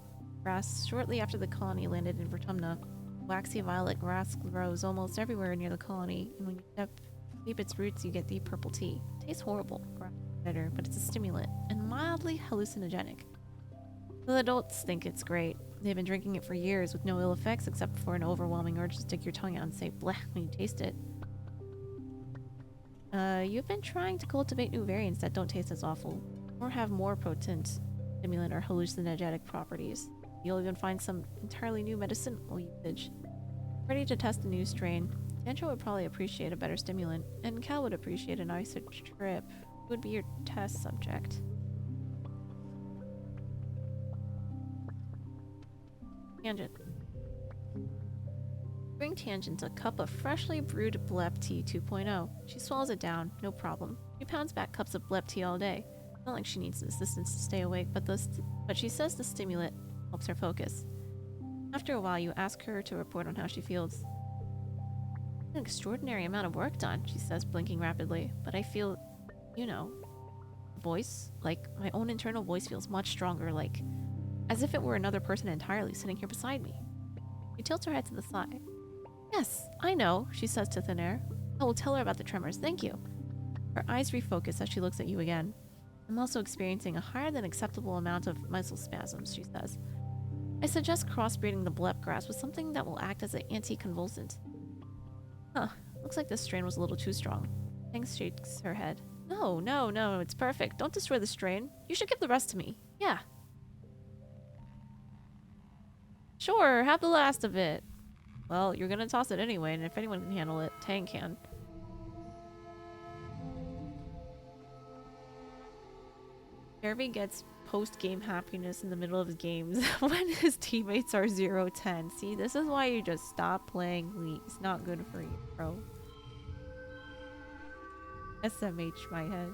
shortly after the colony landed in Vertumna. Waxy violet grass grows almost everywhere near the colony, and when you step deep its roots, you get deep purple tea. Tastes horrible, bitter, but it's a stimulant and mildly hallucinogenic. The adults think it's great. They've been drinking it for years with no ill effects except for an overwhelming urge to stick your tongue out and say bleh when you taste it. You've been trying to cultivate new variants that don't taste as awful, or have more potent stimulant or hallucinogenic properties. You'll even find some entirely new medicinal usage. Ready to test a new strain. Sancho would probably appreciate a better stimulant, and Cal would appreciate a nicer trip. Who would be your test subject? Tangent. Bring Tangent a cup of freshly brewed Blep Tea 2.0. She swallows it down, no problem. She pounds back cups of Blep Tea all day. Not like she needs assistance to stay awake, but she says the stimulant helps her focus. After a while, you ask her to report on how she feels. An extraordinary amount of work done, she says, blinking rapidly. But I feel, you know, voice, like my own internal voice feels much stronger, like as if it were another person entirely sitting here beside me. She tilts her head to the side. Yes, I know, she says to thin air. I will tell her about the tremors, thank you. Her eyes refocus as she looks at you again. I'm also experiencing a higher than acceptable amount of muscle spasms, she says. I suggest crossbreeding the blep grass with something that will act as an anticonvulsant. Huh, looks like this strain was a little too strong. Thanks shakes her head. No, it's perfect. Don't destroy the strain. You should give the rest to me. Yeah. Sure, have the last of it. Well, you're gonna toss it anyway, and if anyone can handle it, Tang can. Jeremy gets post-game happiness in the middle of his games when his teammates are 0-10. See, this is why you just stop playing Wii. It's not good for you, bro. SMH my head.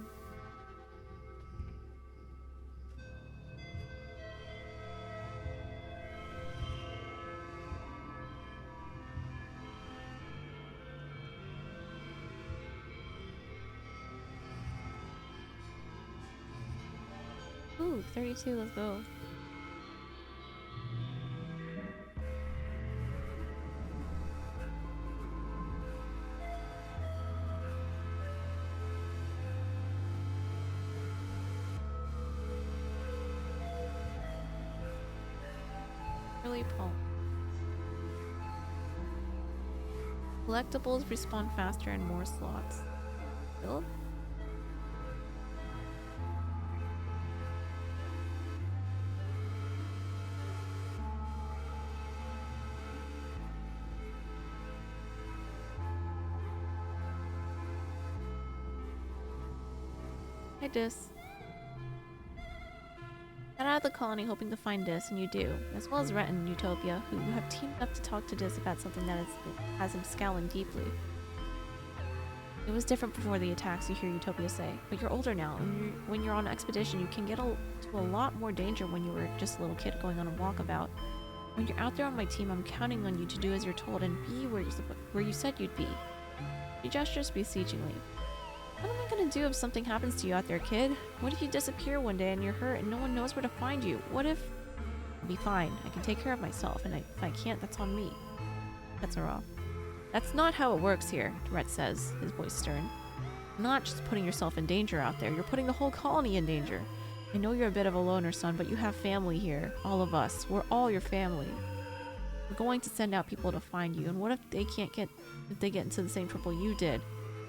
Ooh, 32, let's go. Really Paul. Collectibles respawn faster and more slots. Build? Hi, Dis. Get out of the colony hoping to find Dis, and you do, as well as Rhett and Utopia, who have teamed up to talk to Dis about something that has him scowling deeply. It was different before the attacks, you hear Utopia say, but you're older now, and when you're on an expedition, you can get to a lot more danger when you were just a little kid going on a walkabout. When you're out there on my team, I'm counting on you to do as you're told and be where you said you'd be. She gestures beseechingly. What am I gonna do if something happens to you out there, kid? What if you disappear one day and you're hurt and no one knows where to find you? What if... I'll be fine. I can take care of myself, and if I can't, that's on me. Cuts her off. That's not how it works here, Rhett says, his voice stern. You're not just putting yourself in danger out there, you're putting the whole colony in danger. I know you're a bit of a loner, son, but you have family here. All of us. We're all your family. We're going to send out people to find you, and what if they get into the same trouble you did?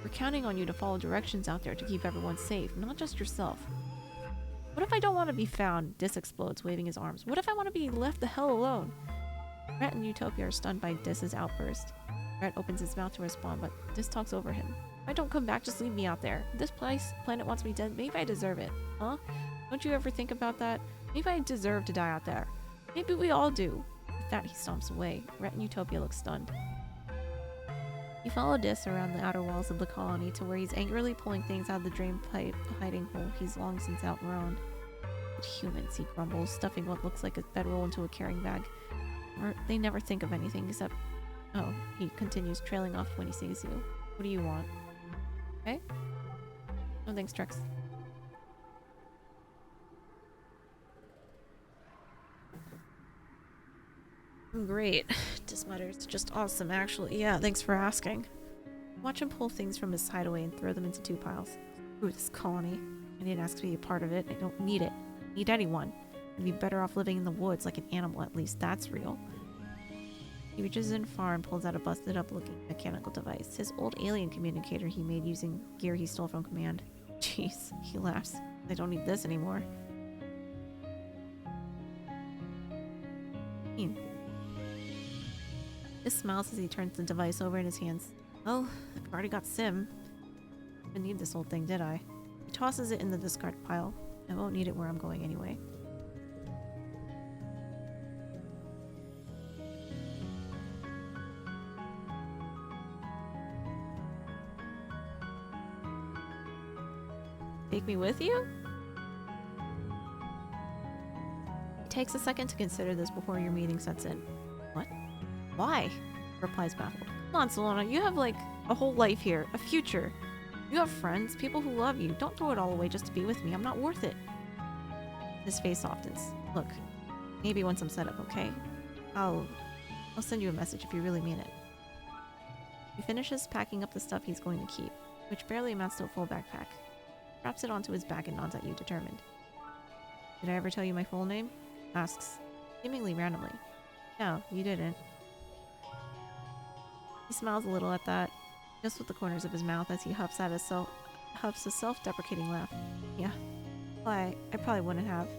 We're counting on you to follow directions out there to keep everyone safe, not just yourself. What if I don't want to be found? Dis explodes, waving his arms. What if I want to be left the hell alone? Rhett and Utopia are stunned by Dis's outburst. Rhett opens his mouth to respond, but Dis talks over him. If I don't come back, just leave me out there. If this planet wants me dead, maybe I deserve it. Huh? Don't you ever think about that? Maybe I deserve to die out there. Maybe we all do. With that, he stomps away. Rhett and Utopia look stunned. You follow Dis around the outer walls of the colony to where he's angrily pulling things out of the drain pipe hiding hole he's long since outgrown. But humans, he grumbles, stuffing what looks like a bedroll into a carrying bag. Or they never think of anything except... Oh, he continues, trailing off when he sees you. What do you want? Okay? No thanks, Trex. Great, Dis mutters. Just awesome, actually. Yeah, thanks for asking. Watch him pull things from his hideaway and throw them into two piles. Screw this colony. I didn't ask to be a part of it. I don't need it. I don't need anyone. I'd be better off living in the woods like an animal, at least that's real. He reaches in far and pulls out a busted up looking mechanical device. His old alien communicator he made using gear he stole from Command. Jeez, he laughs. I don't need this anymore. Dis smiles as he turns the device over in his hands. Well, I've already got Sim. I didn't need this old thing, did I? He tosses it in the discard pile. I won't need it where I'm going anyway. Take me with you? It takes a second to consider this before your meeting sets in. What? Why? Replies baffled. Come on, Solana, you have like a whole life here, a future. You have friends, people who love you. Don't throw it all away just to be with me. I'm not worth it. His face softens. Look, maybe once I'm set up, okay? I'll send you a message if you really mean it. He finishes packing up the stuff he's going to keep, which barely amounts to a full backpack. Wraps it onto his back and nods at you, determined. Did I ever tell you my full name? Asks, seemingly randomly. No, you didn't. He smiles a little at that, just with the corners of his mouth as he huffs a self-deprecating laugh. Yeah, I probably wouldn't have.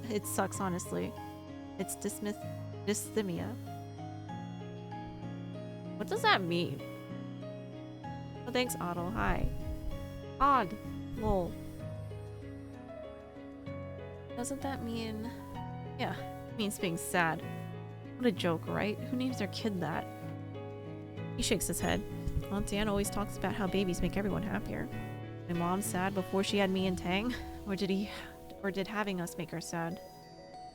It sucks, honestly. It's dysthymia. What does that mean? Oh, thanks, Otto. Hi. Odd. Lol. Doesn't that mean... Yeah, it means being sad. What a joke, right? Who names their kid that? He shakes his head. Well, Dan always talks about how babies make everyone happier. My mom's sad before she had me and Tang? Or did having us make her sad?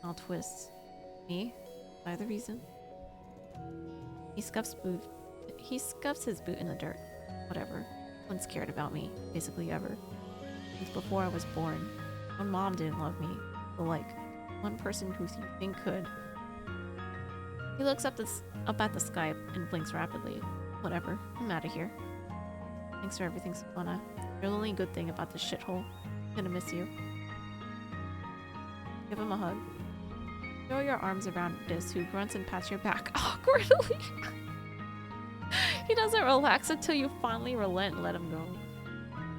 All twists. Me? Am I the reason? He scuffs his boot in the dirt. Whatever. No one's cared about me, basically ever. Since before I was born. My mom didn't love me. But like, one person who you think could. He looks up at the sky and blinks rapidly. Whatever. I'm out of here. Thanks for everything, Savannah. You're the only good thing about this shithole. I'm gonna miss you. Give him a hug. Throw your arms around Dis, who grunts and pats your back awkwardly. He doesn't relax until you finally relent and let him go.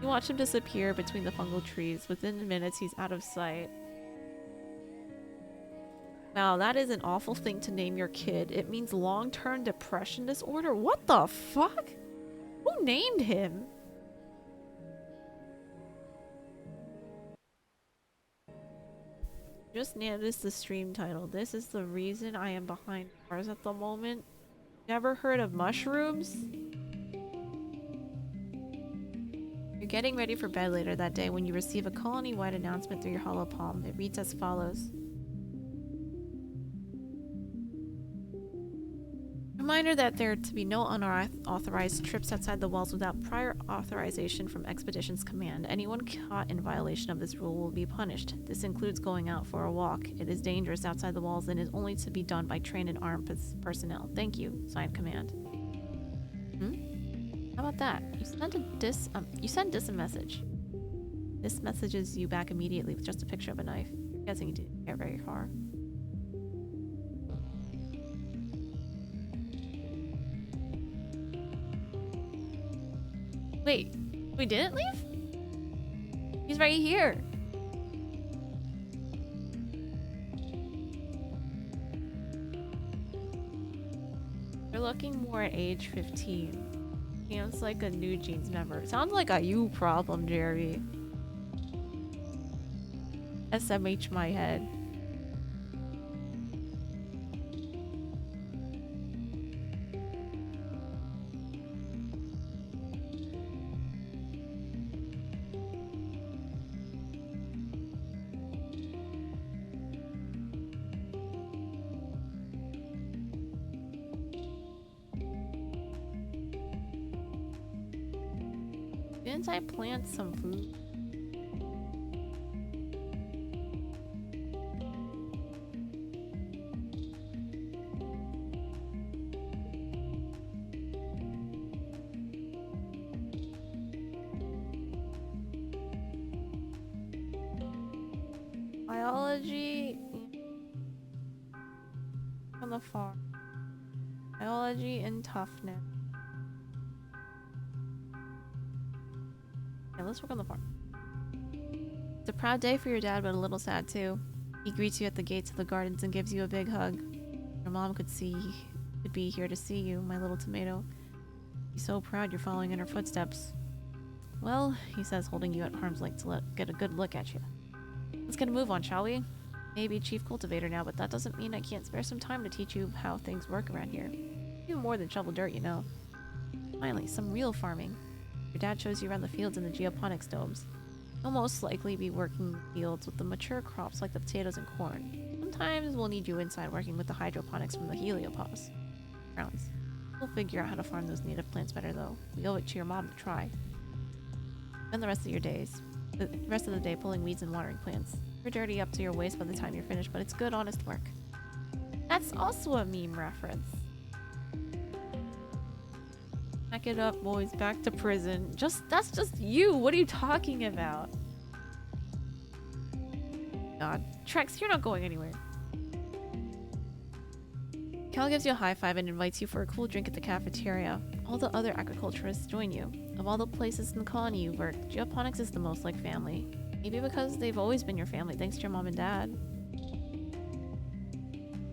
You watch him disappear between the fungal trees. Within minutes, he's out of sight. Wow, that is an awful thing to name your kid. It means long-term depression disorder? What the fuck? Who named him? Just noticed the stream title. This is the reason I am behind bars at the moment. Never heard of mushrooms? You're getting ready for bed later that day when you receive a colony-wide announcement through your hollow palm. It reads as follows. Reminder that there are to be no unauthorized trips outside the walls without prior authorization from Expeditions Command. Anyone caught in violation of this rule will be punished. This includes going out for a walk. It is dangerous outside the walls and is only to be done by trained and armed personnel. Thank you. Signed, Command. How about that? You sent Dis a message. This messages you back immediately with just a picture of a knife. I'm guessing you didn't get very far. Wait, we didn't leave? He's right here. You're looking more at age 15. Sounds like a New Jeans member. Sounds like a you problem, Jerry. SMH my head. Didn't I plant some food? Biology on the farm. Biology and toughness. Yeah, let's work on the farm. It's a proud day for your dad, but a little sad too. He greets you at the gates of the gardens and gives you a big hug. Your mom could be here to see you, my little tomato. He's so proud you're following in her footsteps. Well, he says, holding you at arm's length to get a good look at you. Let's get a move on, shall we? Maybe chief cultivator now, but that doesn't mean I can't spare some time to teach you how things work around here. Even more than shovel dirt, you know. Finally, some real farming. Your dad shows you around the fields and the geoponics domes. You'll most likely be working in the fields with the mature crops like the potatoes and corn. Sometimes we'll need you inside working with the hydroponics from the heliopause. Grounds. We'll figure out how to farm those native plants better though. We owe it to your mom to try. Spend the rest of the day pulling weeds and watering plants. You're dirty up to your waist by the time you're finished, but it's good, honest work. That's also a meme reference. Pack it up, boys. Back to prison. That's just you. What are you talking about? God. Trex, you're not going anywhere. Cal gives you a high five and invites you for a cool drink at the cafeteria. All the other agriculturists join you. Of all the places in the colony you've worked, geoponics is the most like family. Maybe because they've always been your family thanks to your mom and dad.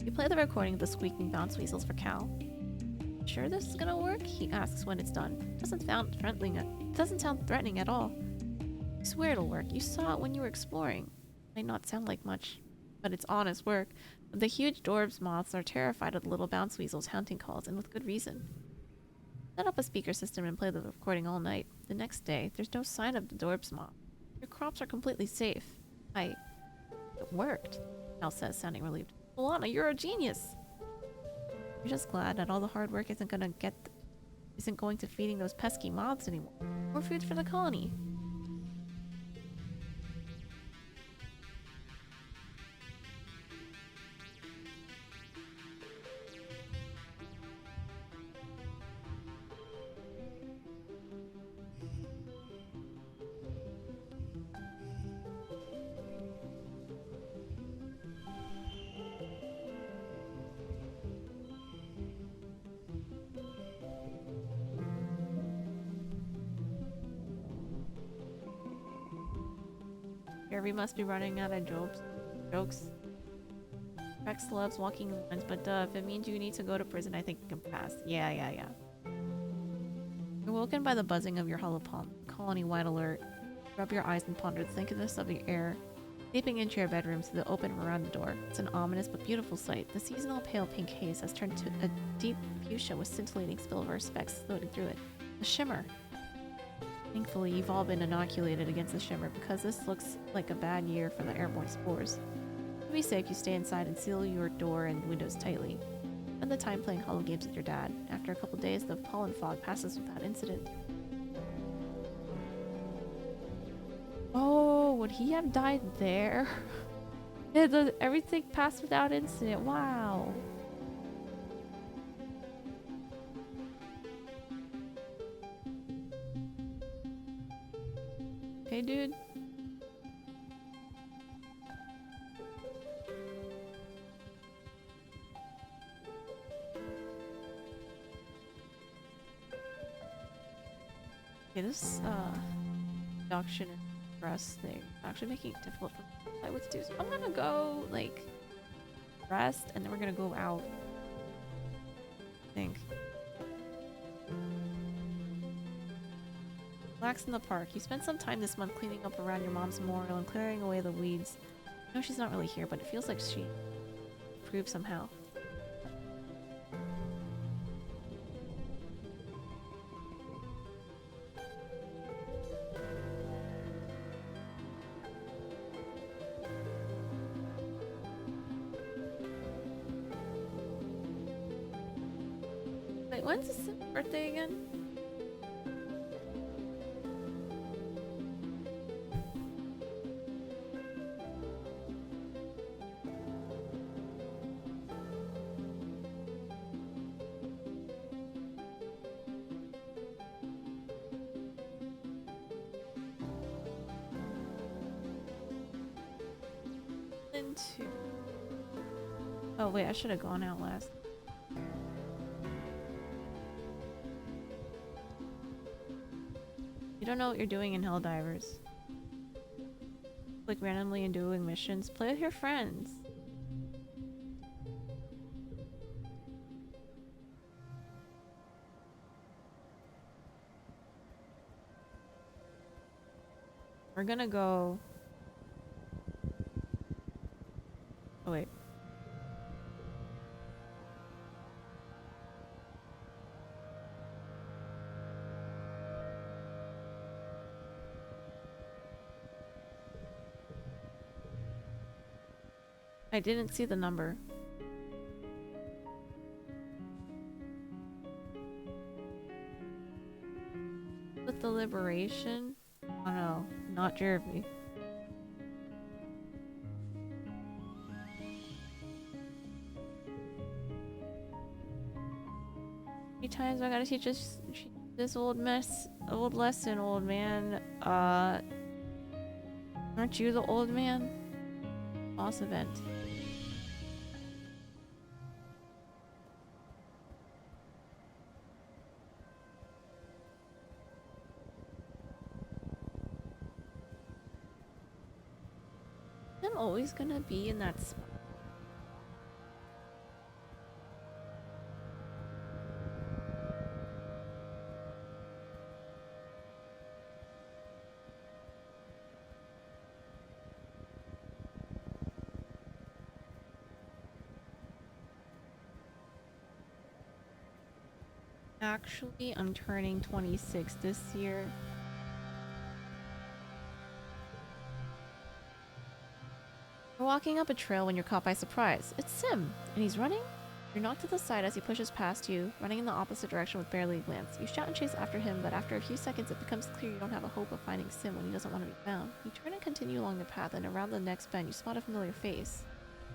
You play the recording of the squeaking bounce weasels for Cal. Sure this is gonna work? He asks when it's done. Doesn't sound threatening at all. I swear it'll work. You saw it when you were exploring. Might not sound like much, but it's honest work. The huge Dorbs moths are terrified of the little bounce weasels' hunting calls, and with good reason. Set up a speaker system and play the recording all night. The next day, there's no sign of the Dorbs moth. Your crops are completely safe. It worked, Al says, sounding relieved. Alana, you're a genius! You're just glad that all the hard work isn't going to feeding those pesky moths anymore. More food for the colony. We must be running out of jokes. Rex loves walking lines, but if it means you need to go to prison, I think you can pass. Yeah. You're woken by the buzzing of your holopalm. Colony-wide alert. Rub your eyes and ponder the thickness of the air. Leaping into your bedroom to the open veranda door. It's an ominous but beautiful sight. The seasonal pale pink haze has turned to a deep fuchsia with scintillating silver specks floating through it. A shimmer. Thankfully, you've all been inoculated against the shimmer because this looks like a bad year for the airborne spores. To be safe, you stay inside and seal your door and windows tightly. Spend the time playing hollow games with your dad. After a couple days, the pollen fog passes without incident. Oh, would he have died there? Everything passed without incident. Wow. Hey, dude. Okay, this induction and rest thing actually making it difficult for me to decide what to do. So I'm gonna go like rest and then we're gonna go out. I think. Relax in the park. You spent some time this month cleaning up around your mom's memorial and clearing away the weeds. I know she's not really here, but it feels like she improved somehow. Wait, when's his birthday again? Oh wait, I should have gone out last. You don't know what you're doing in Helldivers. Like randomly and doing missions. Play with your friends. We're gonna go... Oh wait. I didn't see the number. With the liberation? Oh no, not Jeremy. How many times I gotta teach this old lesson, old man? Aren't you the old man? Boss event. I'm always gonna be in that spot. Actually, I'm turning 26 this year. You're walking up a trail when you're caught by surprise. It's Sim, and he's running? You're knocked to the side as he pushes past you, running in the opposite direction with barely a glance. You shout and chase after him, but after a few seconds it becomes clear you don't have a hope of finding Sim when he doesn't want to be found. You turn and continue along the path, and around the next bend you spot a familiar face.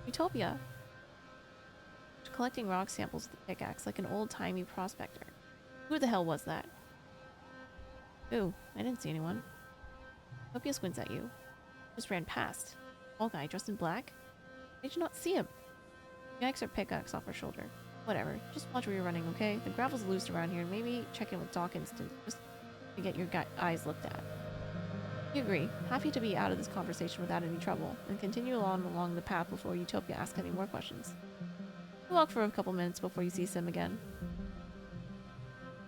Utopia. Collecting rock samples with a pickaxe like an old-timey prospector. Who the hell was that? Ooh, I didn't see anyone. Utopia squints at you. Just ran past. Tall guy dressed in black? Did you not see him? Yanks her pickaxe off her shoulder. Whatever, just watch where you're running, okay? The gravel's loose around here, and maybe check in with Dawkins just to get your eyes looked at. You agree, happy to be out of this conversation without any trouble, and continue along the path before Utopia asks any more questions. You walk for a couple minutes before you see Sim again.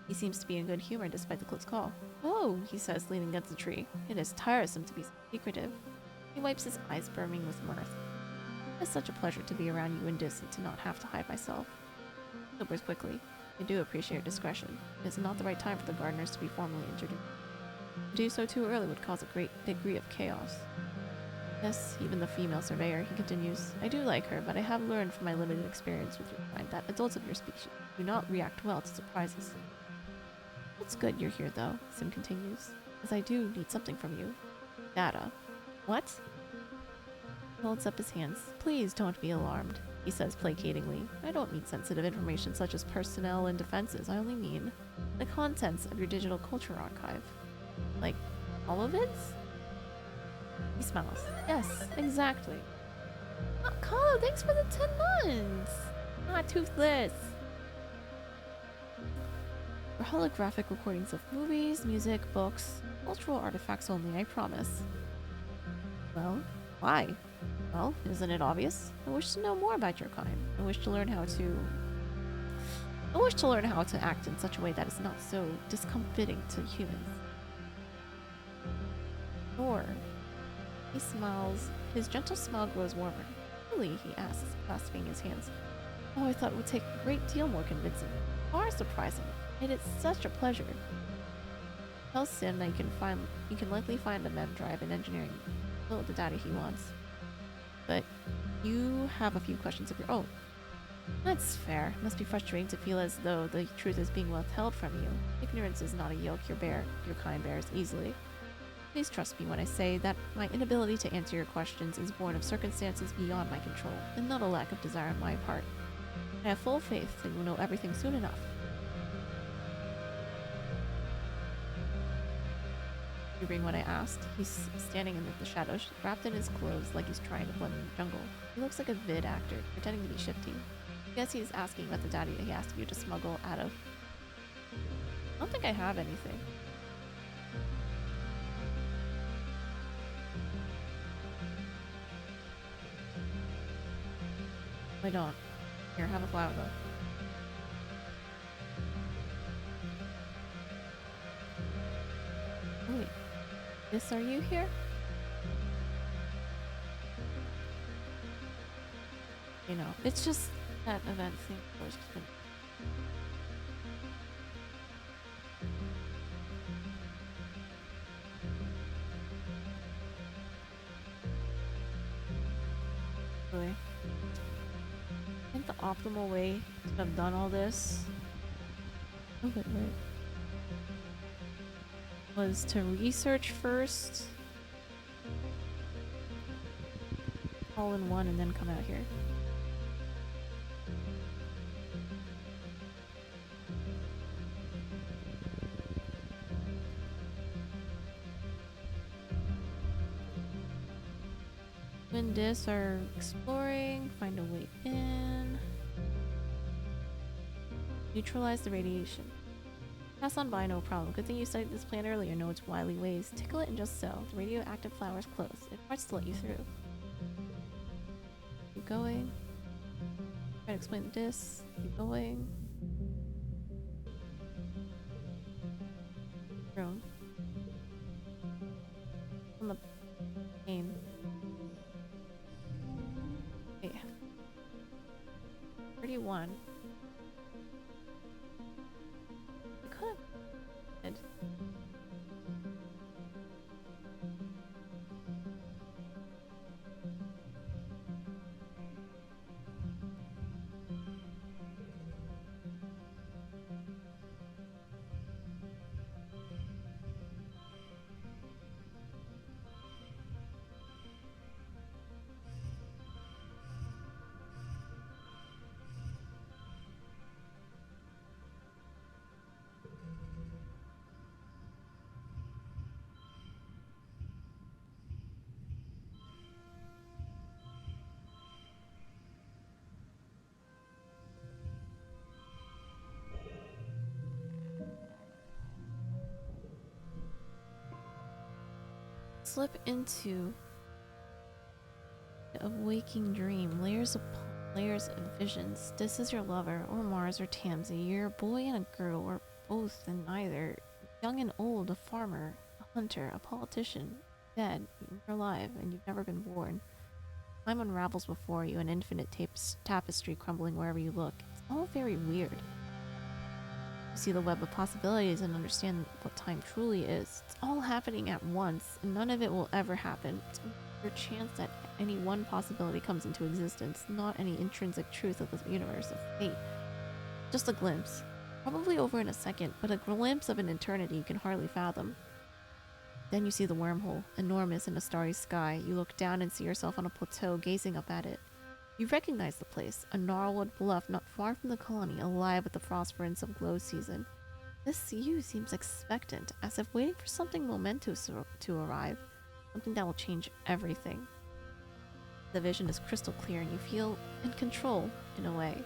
He seems to be in good humor despite the close call. Oh, he says, leaning against the tree. It is tiresome to be secretive. He wipes his eyes, brimming with mirth. It's such a pleasure to be around you and distant to not have to hide myself. Sobers quickly. I do appreciate your discretion. It is not the right time for the gardeners to be formally introduced. To do so too early would cause a great degree of chaos. Yes, even the female surveyor, he continues. I do like her, but I have learned from my limited experience with your kind that adults of your species do not react well to surprises. It's good you're here, though, Sim continues, as I do need something from you. Data. What? He holds up his hands. Please don't be alarmed, he says placatingly. I don't mean sensitive information such as personnel and defenses. I only mean the contents of your digital culture archive. Like, all of it? He smiles. Yes, exactly. Oh, Carlo, thanks for the 10 months! Not toothless! For holographic recordings of movies, music, books, cultural artifacts only, I promise. Well, why? Well, isn't it obvious? I wish to know more about your kind. I wish to learn how to act in such a way that is not so discomforting to humans. Or he smiles. His gentle smile grows warmer. Really? He asks, clasping his hands. Oh, I thought it would take a great deal more convincing. Far surprising. It is such a pleasure. Tell Sim that you can likely find a mem drive in engineering. Build the data he wants. But you have a few questions of your own. That's fair. It must be frustrating to feel as though the truth is being withheld from you. Ignorance is not a yoke your kind bears easily. Please trust me when I say that my inability to answer your questions is born of circumstances beyond my control, and not a lack of desire on my part. I have full faith that you will know everything soon enough. You bring what I asked. He's standing in the shadows, wrapped in his clothes like he's trying to blend in the jungle. He looks like a vid actor, pretending to be shifty. I guess he's asking about the data he asked you to smuggle out of. I don't think I have anything. I don't. Here, have a flower though. Wait. This, are you here? You know, it's just that event thing was just been... Really? the optimal way to have done all this was to research first, all in one, and then come out here. When discs are exploring, find a way in. Neutralize the radiation. Pass on by, no problem. Good thing you studied this plant earlier, know its wily ways. Tickle it and just so. The radioactive flower is close. It parts to let you through. Keep going. Try to explain the discs. Keep going. Room. On the pane. Yeah. 31. I could have. Slip into a waking dream, layers upon layers of visions. This is your lover, or Mars, or Tamsi. You're a boy and a girl, or both and neither. Young and old, a farmer, a hunter, a politician, dead, you're alive, and you've never been born. Time unravels before you, an infinite tapestry crumbling wherever you look. It's all very weird. You see the web of possibilities and understand what time truly is. It's all happening at once, and none of it will ever happen. It's your chance that any one possibility comes into existence, not any intrinsic truth of the universe, of fate. Just a glimpse. Probably over in a second, but a glimpse of an eternity you can hardly fathom. Then you see the wormhole, enormous in a starry sky. You look down and see yourself on a plateau, gazing up at it. You recognize the place, a gnarlwood bluff not far from the colony, alive with the phosphorescence of glow season. This you seems expectant, as if waiting for something momentous to arrive, something that will change everything. The vision is crystal clear and you feel in control, in a way.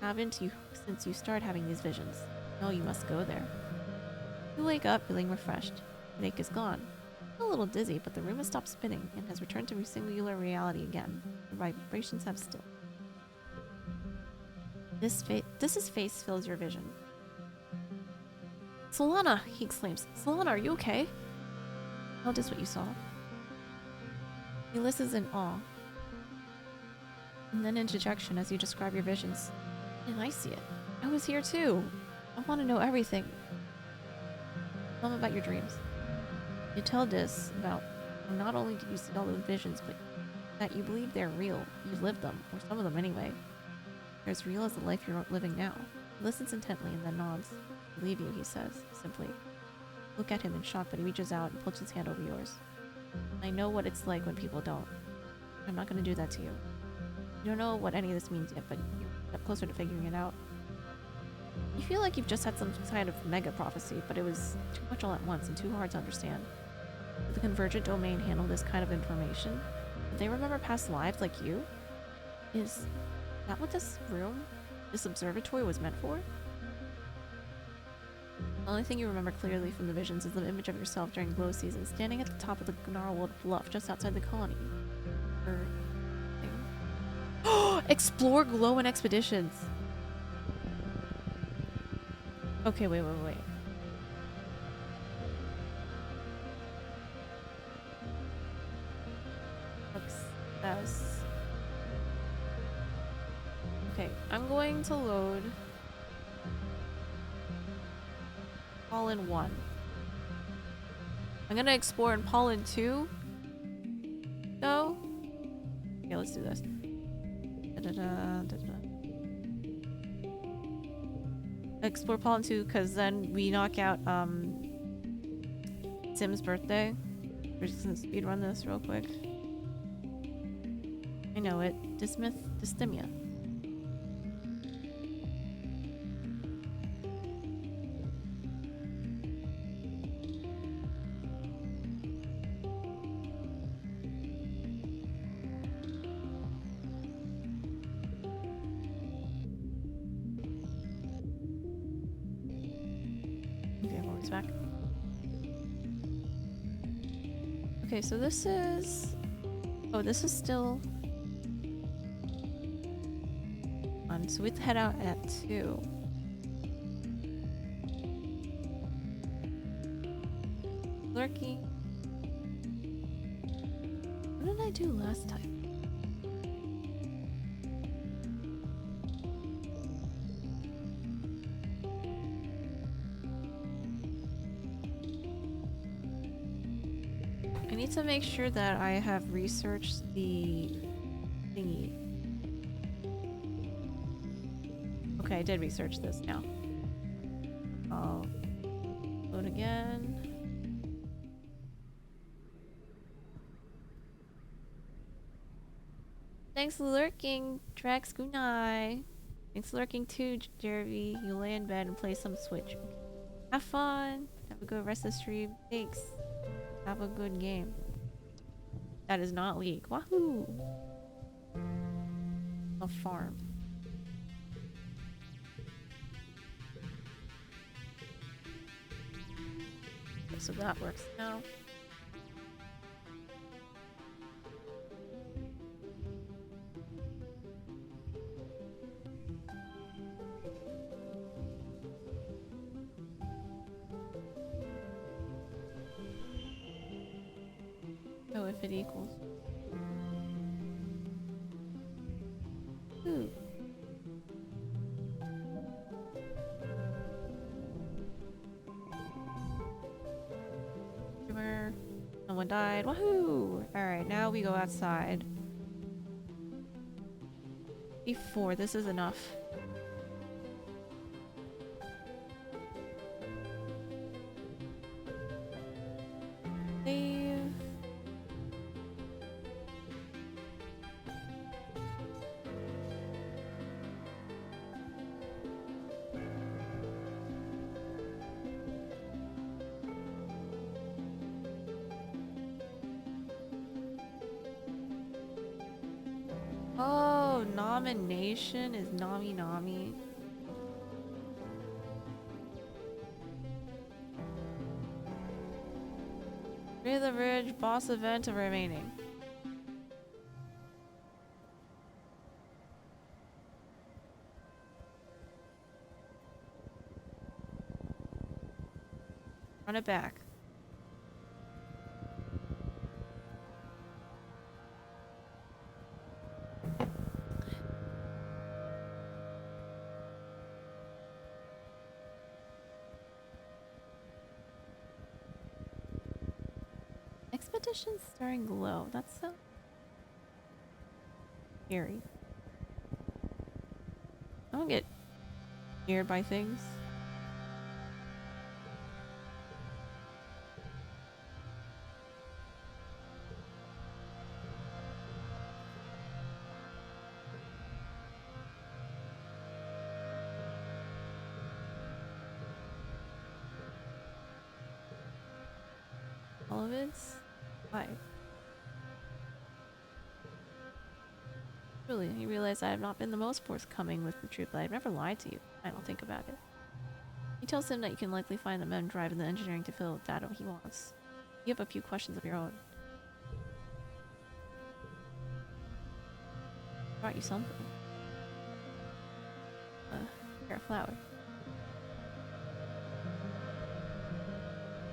Haven't you since you started having these visions? No, you must go there. You wake up feeling refreshed. Headache is gone. A little dizzy, but the room has stopped spinning and has returned to singular reality again. The vibrations have stilled. This face fills your vision. Solana! He exclaims. Solana, are you okay? Tell this what you saw. He listens in awe. And then interjection as you describe your visions. And I see it. I was here too. I want to know everything. Tell me about your dreams. You tell this about not only did you see all those visions, but that you believe they're real. You lived them, or some of them anyway. They're as real as the life you're living now. He listens intently and then nods. I believe you, he says, simply. Look at him in shock, but he reaches out and puts his hand over yours. I know what it's like when people don't. I'm not going to do that to you. You don't know what any of this means yet, but you're a step closer to figuring it out. You feel like you've just had some kind of mega prophecy, but it was too much all at once and too hard to understand. Did the convergent domain handle this kind of information? Did they remember past lives like you? Is that what this room, this observatory was meant for? The only thing you remember clearly from the visions is the image of yourself during glow season, standing at the top of the gnarlwood bluff just outside the colony. Explore glow and expeditions! Okay, wait. Success. Okay, I'm going to load Pollen 1. I'm gonna explore in Pollen 2. No? Okay, let's do this. Da-da-da, da-da-da. explore Pollen 2 because then we knock out Sim's birthday. We're just gonna speedrun this real quick. I know it. Dysthymia. Okay, I'm always back. Okay, so this is... Oh, this is still... on, so we head out at 2. Lurking. What did I do last time? I need to make sure that I have researched the thingy. Okay, I did research this now. I'll load again. Thanks for lurking, Drex. Good night. Thanks for lurking too, Jeremy. You lay in bed and play some Switch. Have fun. Have a good rest of the stream. Thanks. Have a good game. That is not leak. Wahoo! A farm. Okay, so that works now. Oh, if it equals. Ooh. No one died. Woohoo! Alright, now we go outside. Before, this is enough. Save. Oh, nomination is Nami Nami. Free the Bridge boss event remaining. Run it back. Expedition starring glow. That's so scary. I don't get scared by things. All of it's life. Truly, you realize I have not been the most forthcoming with the truth, but I've never lied to you. I don't think about it. He tells him that you can likely find the men driving the engineering to fill the data he wants. You have a few questions of your own. Brought you something. Here, a flower.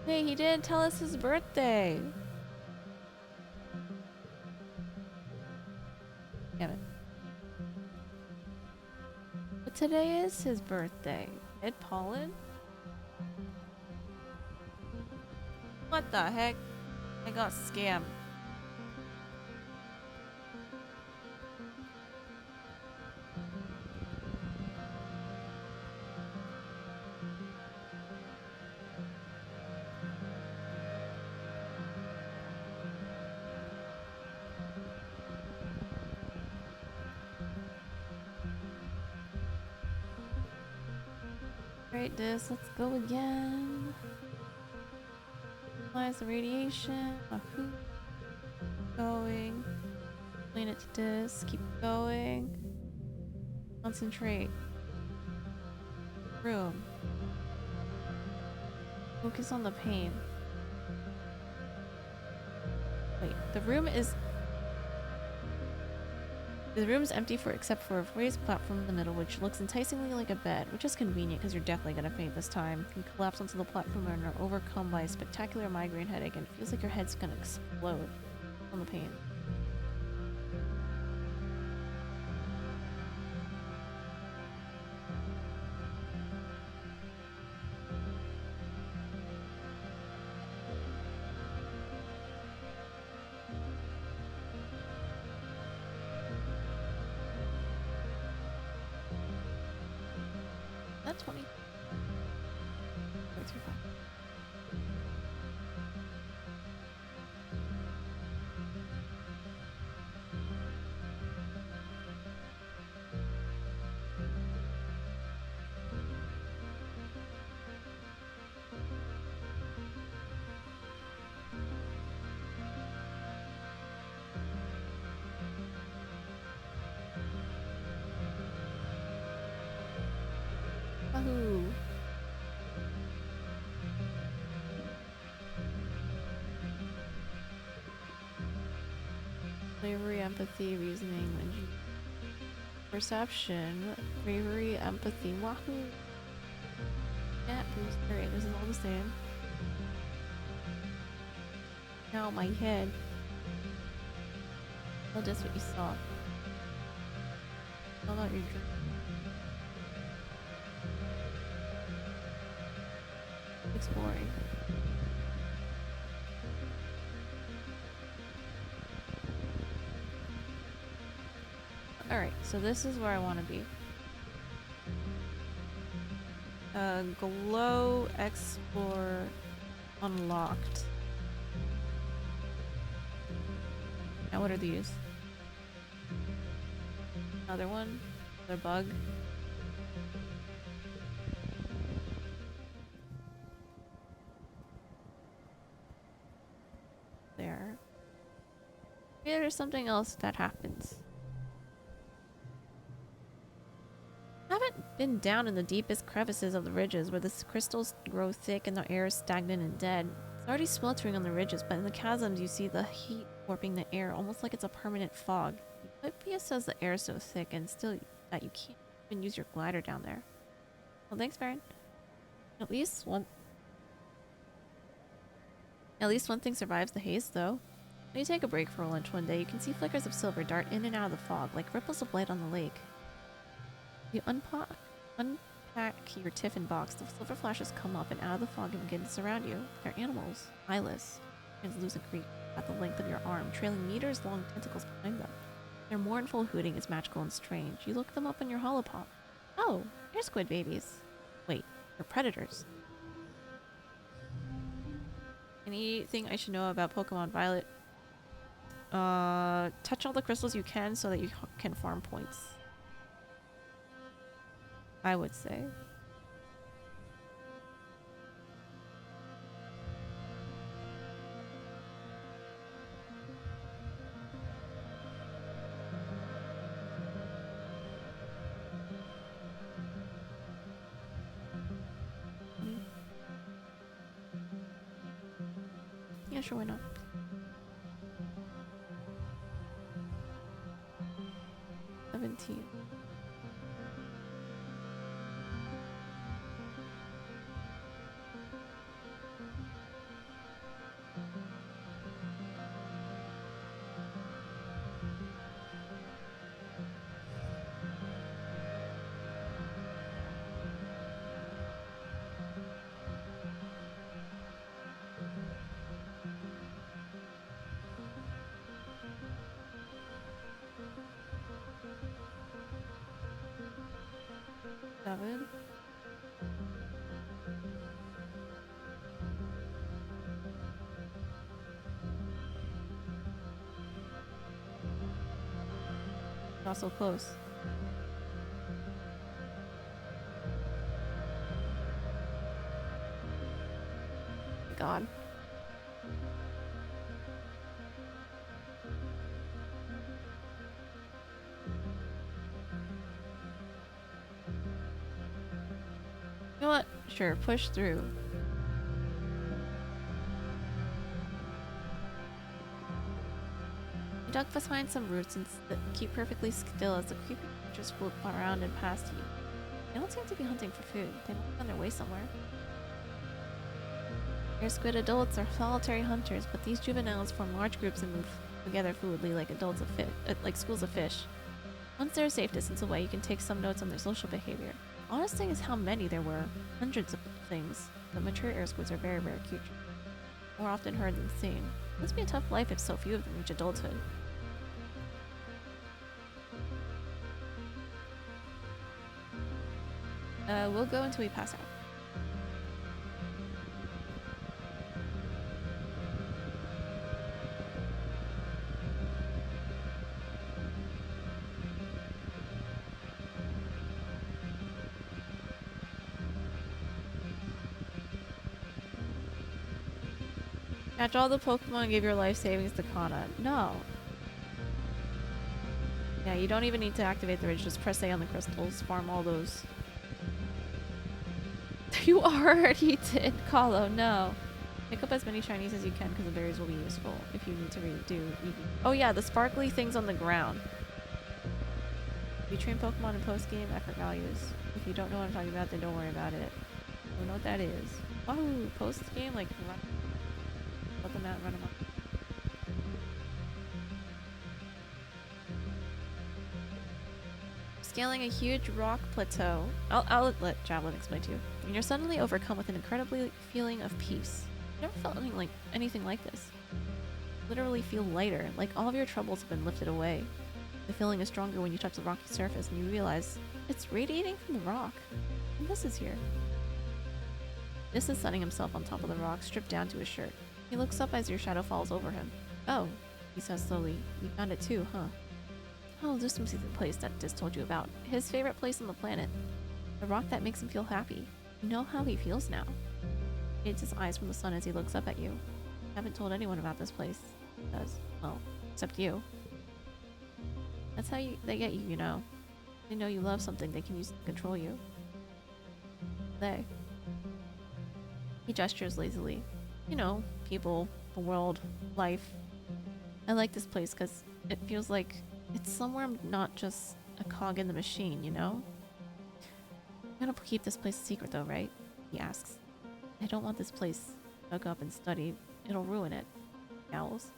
Hey, he didn't tell us his birthday! Damn it. But today is his birthday. Ed Pollen? What the heck? I got scammed. Right, this. Let's go again. Analyze the radiation. Wahoo. Going. Clean it to this. Keep going. Concentrate. Room. Focus on the pain. Wait, the room is empty except for a raised platform in the middle, which looks enticingly like a bed, which is convenient because you're definitely gonna faint this time. You collapse onto the platform and are overcome by a spectacular migraine headache, and it feels like your head's gonna explode from the pain. That's 20. Wait, 35. Wahoo! Bravery, empathy, reasoning, perception, bravery, empathy, wahoo! Yeah, boost. Alright, this is all the same. Now my head. Oh, that's what you saw. How about your drink? Exploring. Alright, so this is where I want to be. Glow, explore, unlocked. Now what are these? Another one? Another bug? There. Maybe there's something else that happens. I haven't been down in the deepest crevices of the ridges where the crystals grow thick and the air is stagnant and dead. It's already sweltering on the ridges, but in the chasms you see the heat warping the air, almost like it's a permanent fog. Utopia says the air is so thick and still that you can't even use your glider down there. Well, thanks, Baron. At least one thing survives the haze, though. When you take a break for lunch one day, you can see flickers of silver dart in and out of the fog, like ripples of light on the lake. You unpack your tiffin box, the silver flashes come up and out of the fog and begin to surround you. They're animals, eyeless, translucent creatures at the length of your arm, trailing meters-long tentacles behind them. Their mournful hooting is magical and strange. You look them up in your holopop. Oh, they're squid babies. Wait, they're predators. Anything I should know about Pokemon Violet? Touch all the crystals you can so that you can farm points. I would say. Yeah, sure, why not? 17. Seven. Not so close. God. You know what? Sure, push through. You duck behind some roots and keep perfectly still as the creepy creatures float around and past you. They don't seem to be hunting for food. They must be on their way somewhere. Air squid adults are solitary hunters, but these juveniles form large groups and move together fluidly like like schools of fish. Once they're a safe distance away, you can take some notes on their social behavior. Honest thing is how many there were. Hundreds of things. But mature air squids are very rare creatures. More often heard than seen. It must be a tough life if so few of them reach adulthood. We'll go until we pass out. Catch all the Pokemon and give your life savings to Kana. No. Yeah, you don't even need to activate the ridge. Just press A on the crystals. Farm all those. You already did, Kahlo. No. Pick up as many shinies as you can because the berries will be useful if you need to redo. Oh yeah, the sparkly things on the ground. If you train Pokemon in post-game effort values. If you don't know what I'm talking about, then don't worry about it. I don't know what that is. Oh, post-game? Like, run. Let them out, run them up. Scaling a huge rock plateau. I'll let Javelin explain to you. And you're suddenly overcome with an incredibly feeling of peace. You never felt anything like this. You literally feel lighter, like all of your troubles have been lifted away. The feeling is stronger when you touch the rocky surface and you realize it's radiating from the rock. And this is here. This is sunning himself on top of the rock, stripped down to his shirt. He looks up as your shadow falls over him. Oh, he says slowly. You found it too, huh? Oh, this must be the place that Dis told you about. His favorite place on the planet. The rock that makes him feel happy. You know how he feels now. He hides his eyes from the sun as he looks up at you. I haven't told anyone about this place. He does. Well, except you. That's how they get you, you know. They know you love something they can use to control you. He gestures lazily. You know, people, the world, life. I like this place because it feels like it's somewhere I'm not just a cog in the machine, you know? I'm gonna keep this place a secret though, right? He asks. I don't want this place dug up and studied. It'll ruin it. Owls.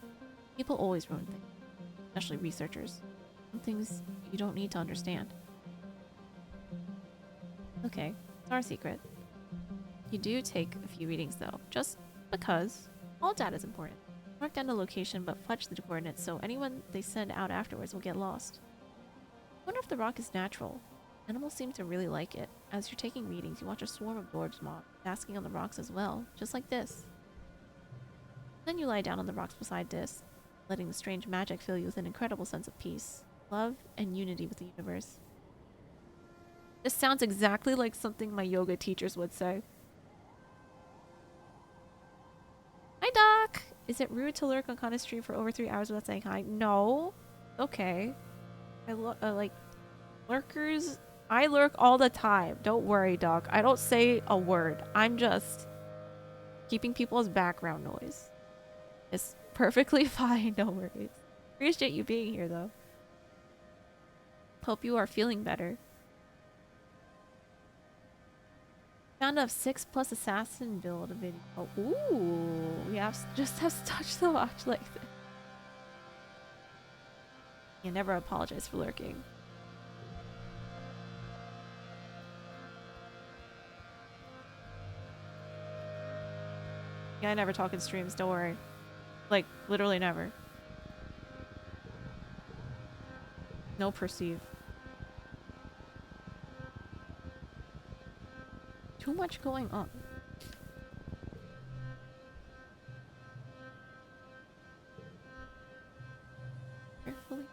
People always ruin things. Especially researchers. Some things you don't need to understand. Okay, it's our secret. You do take a few readings though, just because. All data is important. Mark down the location but fudge the coordinates so anyone they send out afterwards will get lost. I wonder if the rock is natural. Animals seem to really like it. As you're taking readings, you watch a swarm of dwarves moth basking on the rocks as well, just like this. Then you lie down on the rocks beside Dis, letting the strange magic fill you with an incredible sense of peace, love, and unity with the universe. This sounds exactly like something my yoga teachers would say. Hi, Doc! Is it rude to lurk on Kana's stream for over 3 hours without saying hi? No. Okay. I like lurkers. I lurk all the time. Don't worry, Doc. I don't say a word. I'm just keeping people as background noise. It's perfectly fine. No worries. Appreciate you being here, though. Hope you are feeling better. Found a 6+ assassin build video. Oh, ooh, we just have to touch the watch like this. You never apologize for lurking. Yeah, I never talk in streams, don't worry. Like, literally never. No perceive. Too much going on. Carefully.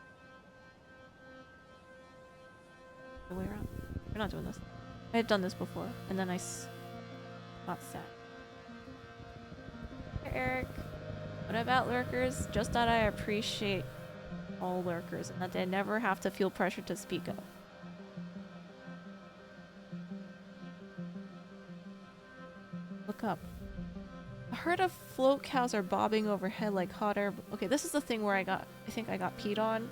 The way around. We're not doing this. I had done this before, and then I got sad. Eric. What about lurkers? Just that I appreciate all lurkers and that they never have to feel pressure to speak up. Look up. A herd of float cows are bobbing overhead like hot air. Okay, this is the thing where I think I got peed on.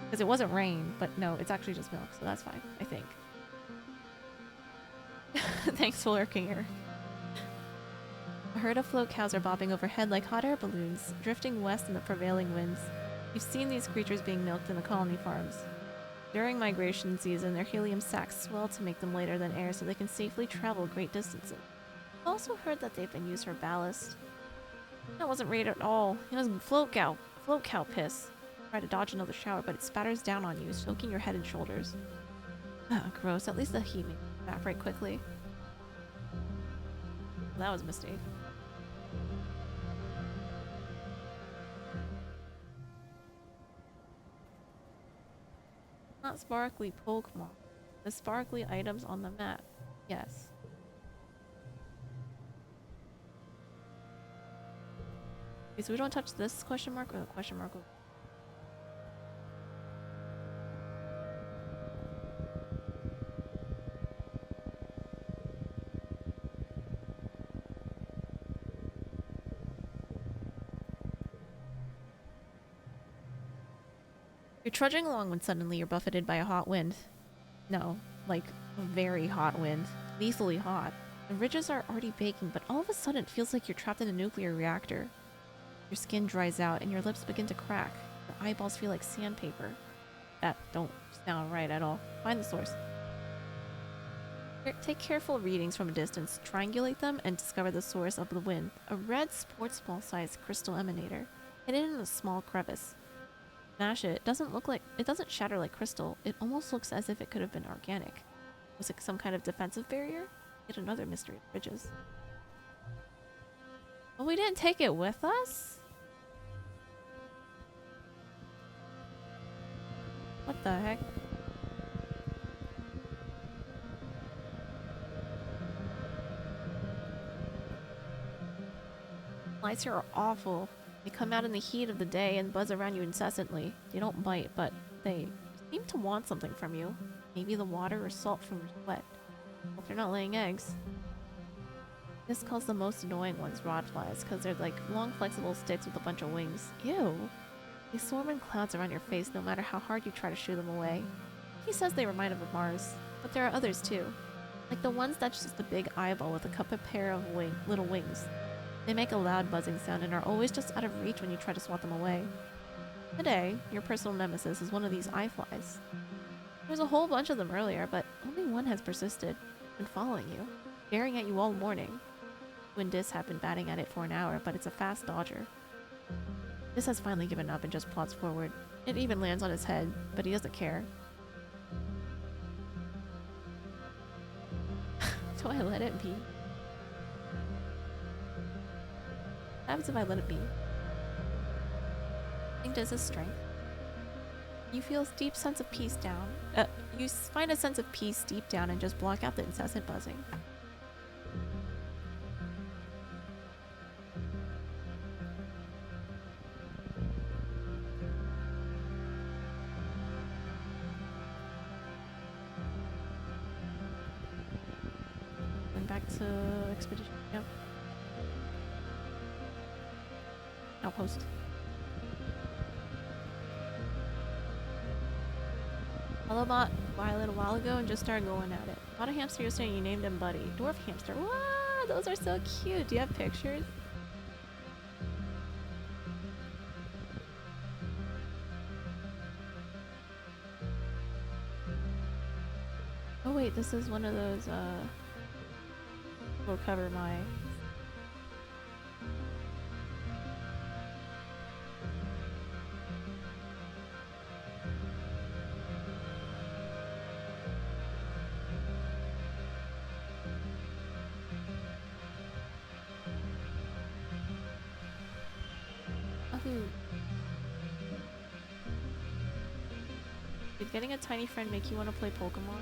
Because it wasn't rain, but no, it's actually just milk, so that's fine, I think. Thanks for lurking, Eric. A herd of float cows are bobbing overhead like hot air balloons, drifting west in the prevailing winds. You've seen these creatures being milked in the colony farms. During migration season, their helium sacs swell to make them lighter than air so they can safely travel great distances. I've also heard that they've been used for ballast. That wasn't raid at all. It was float cow piss. Try to dodge another shower, but it spatters down on you, soaking your head and shoulders. Ah, gross. At least the heat may evaporate quickly. That was a mistake. Not sparkly Pokemon. The sparkly items on the map. Yes. Okay, so we don't touch this question mark or the question mark. You're trudging along when suddenly you're buffeted by a hot wind. No, like a very hot wind. Lethally hot. The ridges are already baking, but all of a sudden it feels like you're trapped in a nuclear reactor. Your skin dries out and your lips begin to crack. Your eyeballs feel like sandpaper. That don't sound right at all. Find the source. Take careful readings from a distance, triangulate them, and discover the source of the wind. A red sports ball-sized crystal emanator, hidden in a small crevice. Smash it. It doesn't shatter like crystal. It almost looks as if it could have been organic. Was it some kind of defensive barrier? Yet another mystery of bridges. Well, we didn't take it with us? What the heck? Lights here are awful. They come out in the heat of the day and buzz around you incessantly. They don't bite, but they seem to want something from you. Maybe the water or salt from your sweat. Hope they're not laying eggs. This calls the most annoying ones rod flies, because they're like long flexible sticks with a bunch of wings. Ew. They swarm in clouds around your face no matter how hard you try to shoo them away. He says they remind him of Mars, but there are others too. Like the ones that's just a big eyeball with a couple pair of little wings. They make a loud buzzing sound and are always just out of reach when you try to swat them away. Today, your personal nemesis is one of these eye flies. There was a whole bunch of them earlier, but only one has persisted, been following you, staring at you all morning. You and Dis have been batting at it for an hour, but it's a fast dodger. Dis has finally given up and just plods forward. It even lands on his head, but he doesn't care. Do I let it be? What happens if I let it be? I think Dis is strength. You feel a deep sense of peace down. You find a sense of peace deep down and just block out the incessant buzzing. Going back to expedition. Yep. Outpost. Bought Violet a while ago and just started going at it. Bought a hamster yesterday and you named him Buddy. Dwarf hamster. What? Those are so cute. Do you have pictures? Oh wait, this is one of those will cover my Did getting a tiny friend make you want to play Pokemon?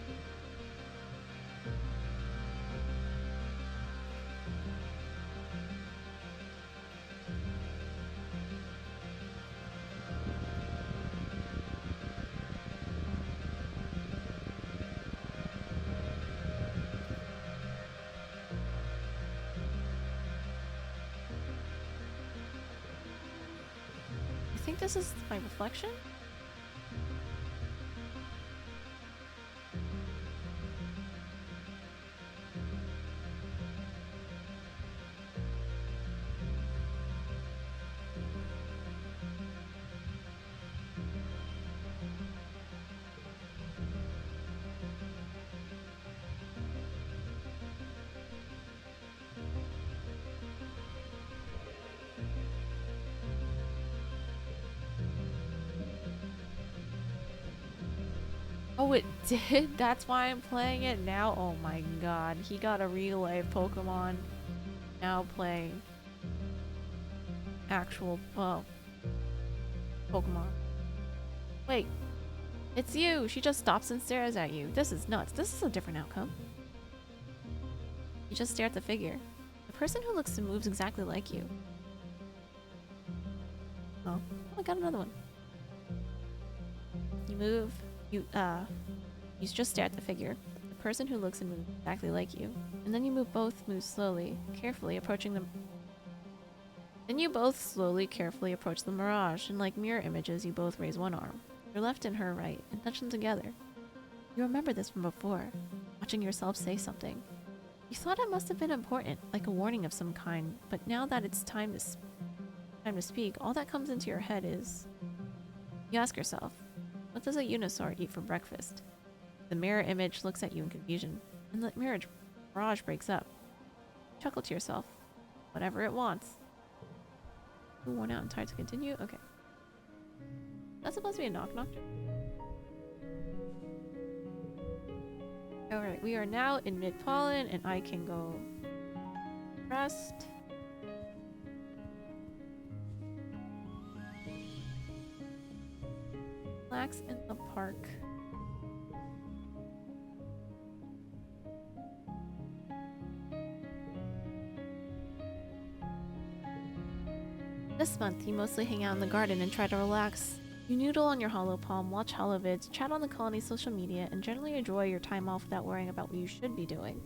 think this is my reflection? Oh, it did? That's why I'm playing it now? Oh my god. He got a real life Pokemon. Now playing actual, well, Pokemon. Wait. It's you! She just stops and stares at you. This is nuts. This is a different outcome. You just stare at the figure. The person who looks and moves exactly like you. Oh. Oh, I got another one. You move. You just stare at the figure. The person who looks and moves exactly like you. And then you move slowly, carefully, approaching them. Then you both slowly, carefully approach the mirage, and like mirror images, you both raise one arm. Your left and her right, and touch them together. You remember this from before, watching yourself say something. You thought it must have been important, like a warning of some kind, but now that it's time to speak, all that comes into your head is... You ask yourself, what does a Unisaur eat for breakfast? The mirror image looks at you in confusion, and the mirage breaks up. You chuckle to yourself. Whatever it wants. Worn out and tired to continue? Okay. That's supposed to be a knock-knock joke. Alright, we are now in mid-pollen, and I can go rest. Relax in the park. This month, you mostly hang out in the garden and try to relax. You noodle on your hollow palm, watch holovids, chat on the colony's social media, and generally enjoy your time off without worrying about what you should be doing.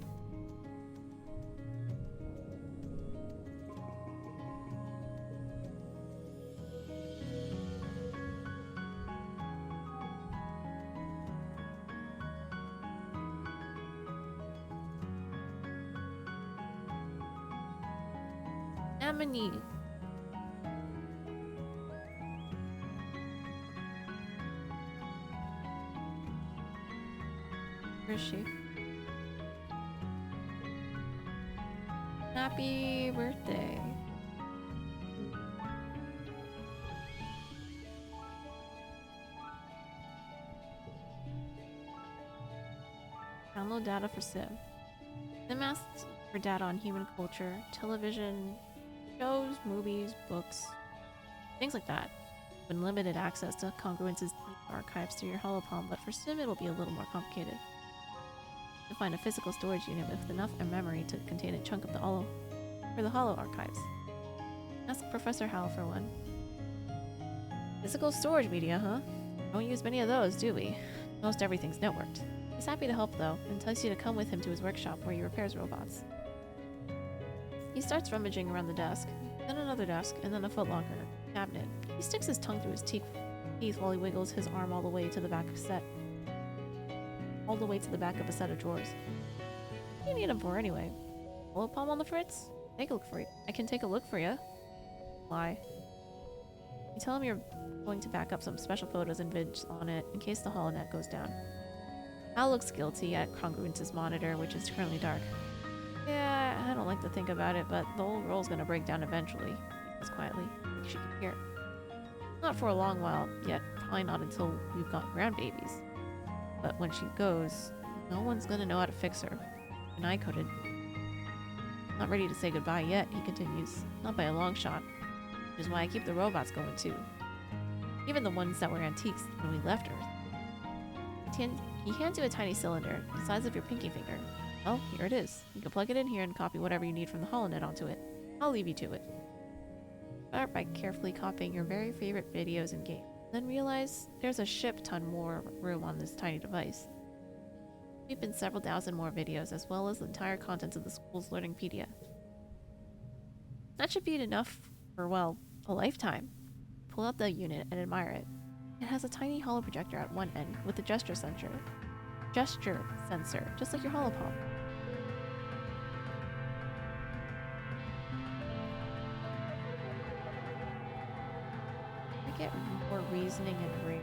Amity. Where is she? Happy birthday. Download data for Sim. Sim asks for data on human culture, television, shows, movies, books, things like that. Unlimited access to Congruence's archives through your holopalm, but for Sim it'll be a little more complicated. To find a physical storage unit with enough memory to contain a chunk of the holo archives. Ask Professor Howell for one. Physical storage media, huh? Don't use many of those, do we? Most everything's networked. He's happy to help though, and tells you to come with him to his workshop where he repairs robots. He starts rummaging around the desk, then another desk, and then a footlocker cabinet. He sticks his tongue through his teeth while he wiggles his arm all the way to the back of a set of drawers. What do you need him for anyway? Hollow palm on the fritz? Take a look for you. I can take a look for you. Why? You tell him you're going to back up some special photos and vids on it in case the holonet goes down. Al looks guilty at Congruence's monitor, which is currently dark. Yeah, I don't like to think about it, but the whole roll's gonna break down eventually. He says quietly. She can hear. Not for a long while yet, probably not until we've got grandbabies. But when she goes, no one's gonna know how to fix her. And I couldn't. Not ready to say goodbye yet, he continues. Not by a long shot. Which is why I keep the robots going too. Even the ones that were antiques when we left Earth. He hands you a tiny cylinder, the size of your pinky finger. Oh, here it is. You can plug it in here and copy whatever you need from the holonet onto it. I'll leave you to it. Start by carefully copying your very favorite videos and games. Then realize there's a ship ton more room on this tiny device. We've been several thousand more videos, as well as the entire contents of the school's Learningpedia. That should be enough for, well, a lifetime. pull out the unit and admire it. It has a tiny hollow projector at one end with a gesture sensor. Just like your holopop. I get more reasoning and brain.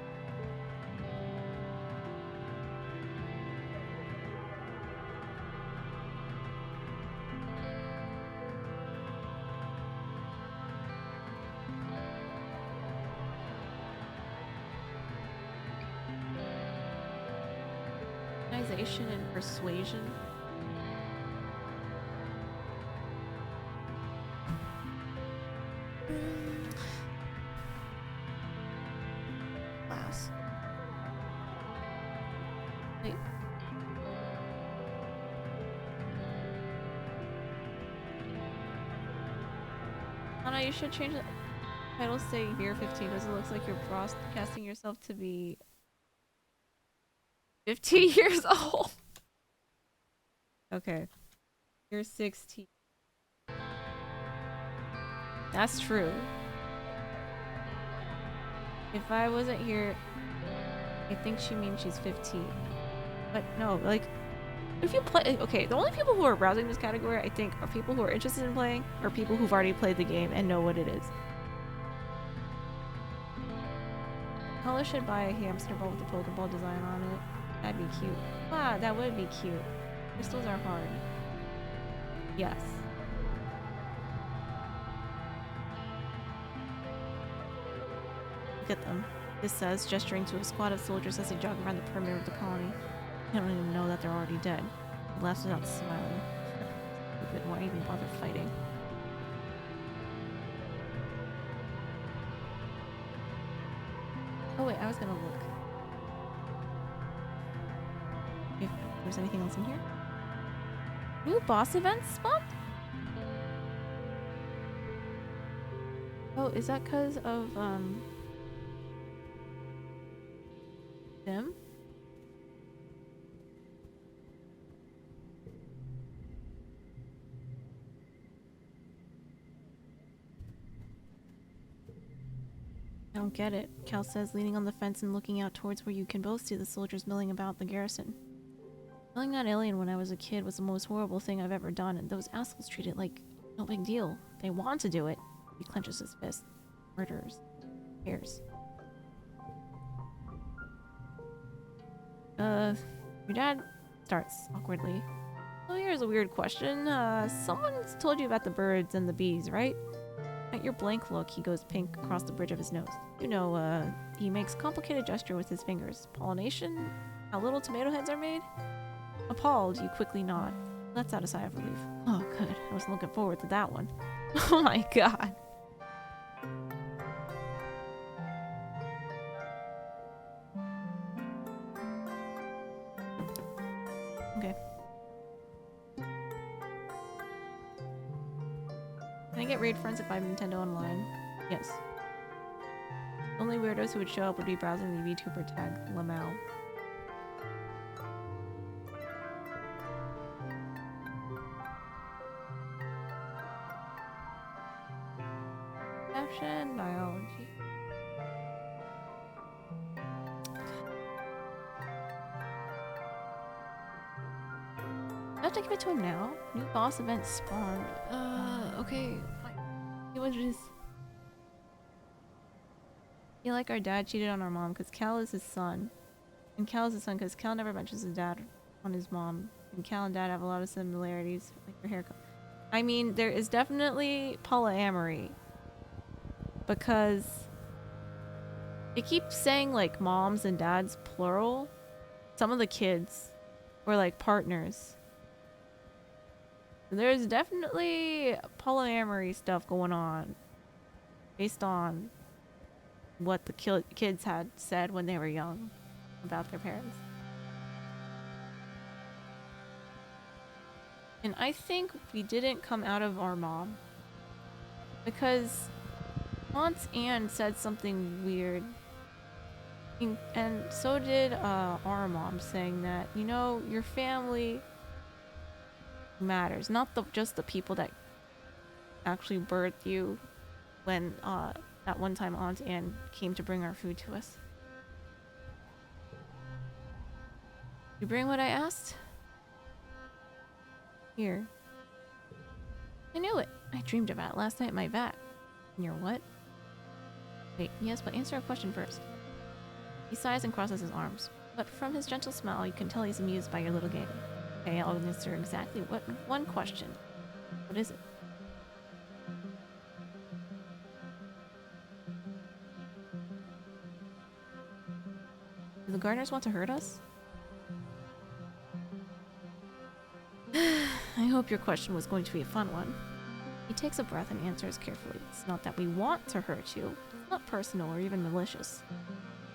Organization and persuasion. Class. Wait. Anna, you should change the title. Say year 15 because it looks like you're broadcasting yourself to be 15 years old. Okay. You're 16. That's true. If I wasn't here, I think she means she's 15. But no, like, if you play... Okay, the only people who are browsing this category, I think, are people who are interested in playing, or people who've already played the game and know what it is. Paula should buy a hamster ball with a Pokeball design on it. That'd be cute. Wow, that would be cute. Crystals are hard. Yes. Look at them. This says, gesturing to a squad of soldiers as they jog around the perimeter of the colony. They don't even know that they're already dead. He laughs without smiling. Stupid, why even bother fighting? Oh wait, I was gonna look. If there's anything else in here. New boss events spawned? Oh, is that because of, them? I don't get it, Cal says, leaning on the fence and looking out towards where you can both see the soldiers milling about the garrison. Killing that alien when I was a kid was the most horrible thing I've ever done, and those assholes treat it like no big deal. They want to do it. He clenches his fist. Murderers. Cares. Your dad starts awkwardly. Oh, here's a weird question. Someone's told you about the birds and the bees, right? At your blank look, he goes pink across the bridge of his nose. You know, he makes complicated gesture with his fingers. Pollination? How little tomato heads are made? Appalled, you quickly nod. Lets out a sigh of relief. Oh, good. I was looking forward to that one. Oh my god. Okay. Can I get raid friends if I have Nintendo Online? Yes. Only weirdos who would show up would be browsing the VTuber tag, Lamau. Perception, biology. I have to give it to him now? New boss event spawned. Okay. Images. I feel like our dad cheated on our mom because Cal is his son. And Cal is his son because Cal never mentions his dad on his mom. And Cal and dad have a lot of similarities, like their haircut. I mean, there is definitely polyamory. Because it keeps saying like moms and dads plural. Some of the kids were like partners. There's definitely polyamory stuff going on based on what the kids had said when they were young about their parents. And I think we didn't come out of our mom because Aunt Anne said something weird, and so did our mom, saying that, you know, your family matters, not just the people that actually birthed you when That one time Aunt Anne came to bring our food to us. You bring what I asked? Here. I knew it. I dreamed about it last night in my vat. And your what? Wait, yes, but answer a question first. He sighs and crosses his arms, but from his gentle smile, you can tell he's amused by your little game. Okay, I'll answer exactly one question. What is it? Do the gardeners want to hurt us? I hope your question was going to be a fun one. He takes a breath and answers carefully. It's not that we want to hurt you. It's not personal or even malicious.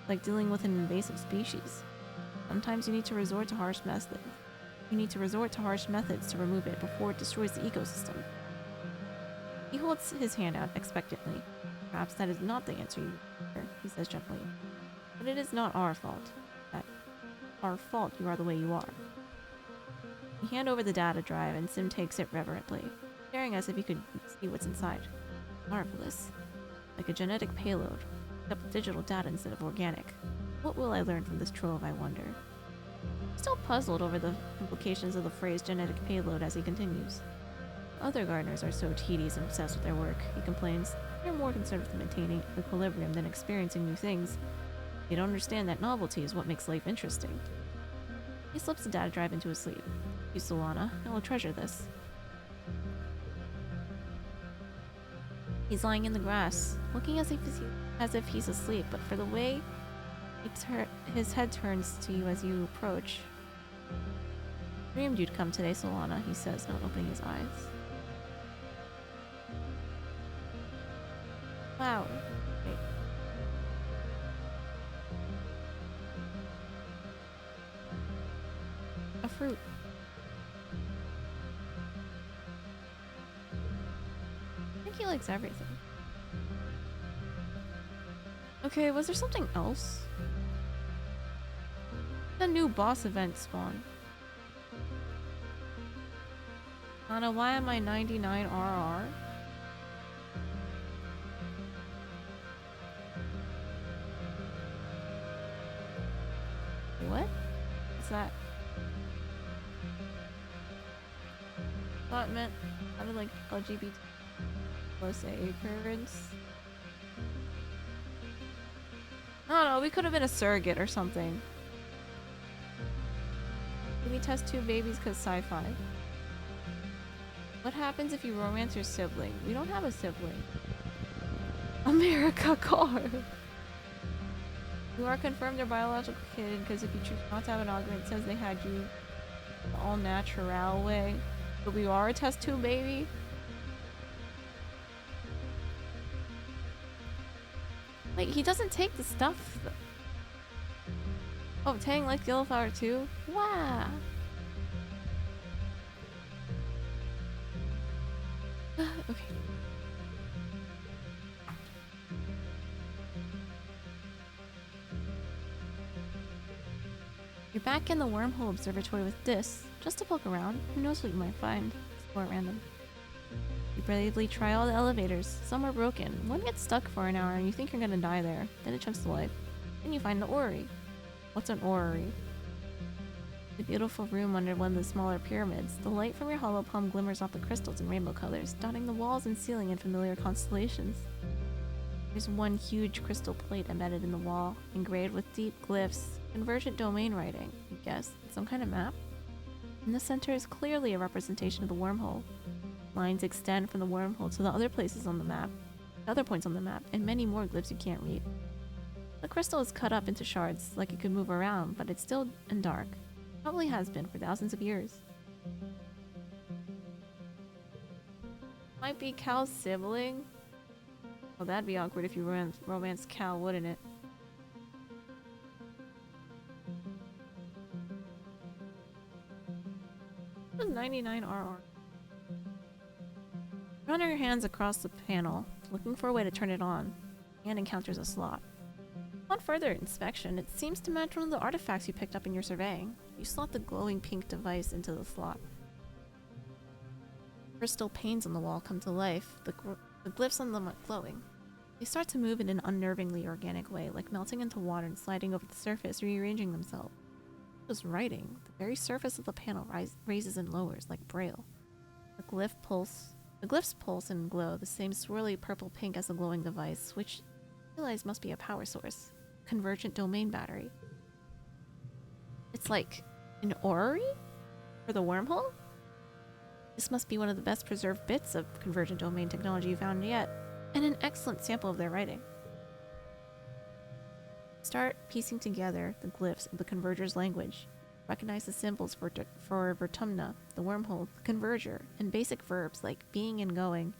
Like dealing with an invasive species. Sometimes you need to resort to harsh methods. You need to resort to harsh methods to remove it before it destroys the ecosystem. He holds his hand out expectantly. Perhaps that is not the answer you hear, he says gently. But it is not our fault. That our fault you are the way you are. You hand over the data drive and Sim takes it reverently, staring as if he could see what's inside. Marvelous. Like a genetic payload, except digital data instead of organic. What will I learn from this trove, I wonder? Still puzzled over the implications of the phrase genetic payload as he continues. Other gardeners are so tedious and obsessed with their work, he complains. They're more concerned with maintaining equilibrium than experiencing new things. They don't understand that novelty is what makes life interesting. He slips the data drive into his sleeve. Thank you, Solana. I will treasure this. He's lying in the grass, looking as if he's asleep, but for the way his head turns to you as you approach. Dreamed you'd come today, Solana, he says, not opening his eyes. Flower. Wait. A fruit. I think he likes everything. Okay, was there something else? The new boss event spawned. Anna, why am I 99 RR? What? What's that? Thought it meant how to like LGBT plus A parents. I don't know, we could have been a surrogate or something. Can we test tube babies because sci-fi? What happens if you romance your sibling? We don't have a sibling. America car. You are confirmed their biological kid because if you choose not to have an auger, it says they had you the all natural way. But we are a test tube baby. Wait, he doesn't take the stuff. Oh, Tang likes yellow flower too? Wow. Okay. You're back in the wormhole observatory with Dis, just to poke around. Who knows what you might find? Explore at random. You bravely try all the elevators. Some are broken. One gets stuck for an hour and you think you're gonna die there. Then it chunks to life. Then you find the orrery. What's an orrery? The beautiful room under one of the smaller pyramids. The light from your hollow palm glimmers off the crystals in rainbow colors, dotting the walls and ceiling in familiar constellations. There's one huge crystal plate embedded in the wall, engraved with deep glyphs, convergent domain writing, I guess. Some kind of map? In the center is clearly a representation of the wormhole. Lines extend from the wormhole to the other places on the map, other points on the map, and many more glyphs you can't read. The crystal is cut up into shards, like it could move around, but it's still in dark. Probably has been for thousands of years. Might be Cal's sibling? Well, that'd be awkward if you romanced Cal, wouldn't it? What was 99 RR? Run your hands across the panel, looking for a way to turn it on, and encounters a slot. On further inspection, it seems to match one of the artifacts you picked up in your surveying. You slot the glowing pink device into the slot. Crystal panes on the wall come to life, the glyphs on them are glowing. They start to move in an unnervingly organic way, like melting into water and sliding over the surface, rearranging themselves. Just writing. The very surface of the panel raises and lowers, like braille. The glyphs pulse and glow, the same swirly purple-pink as the glowing device, which I realize must be a power source. Convergent domain battery. It's like an orrery for the wormhole? This must be one of the best preserved bits of convergent domain technology found yet, and an excellent sample of their writing. Start piecing together the glyphs of the converger's language. Recognize the symbols for Vertumna, the wormhole, the converger, and basic verbs like being and going,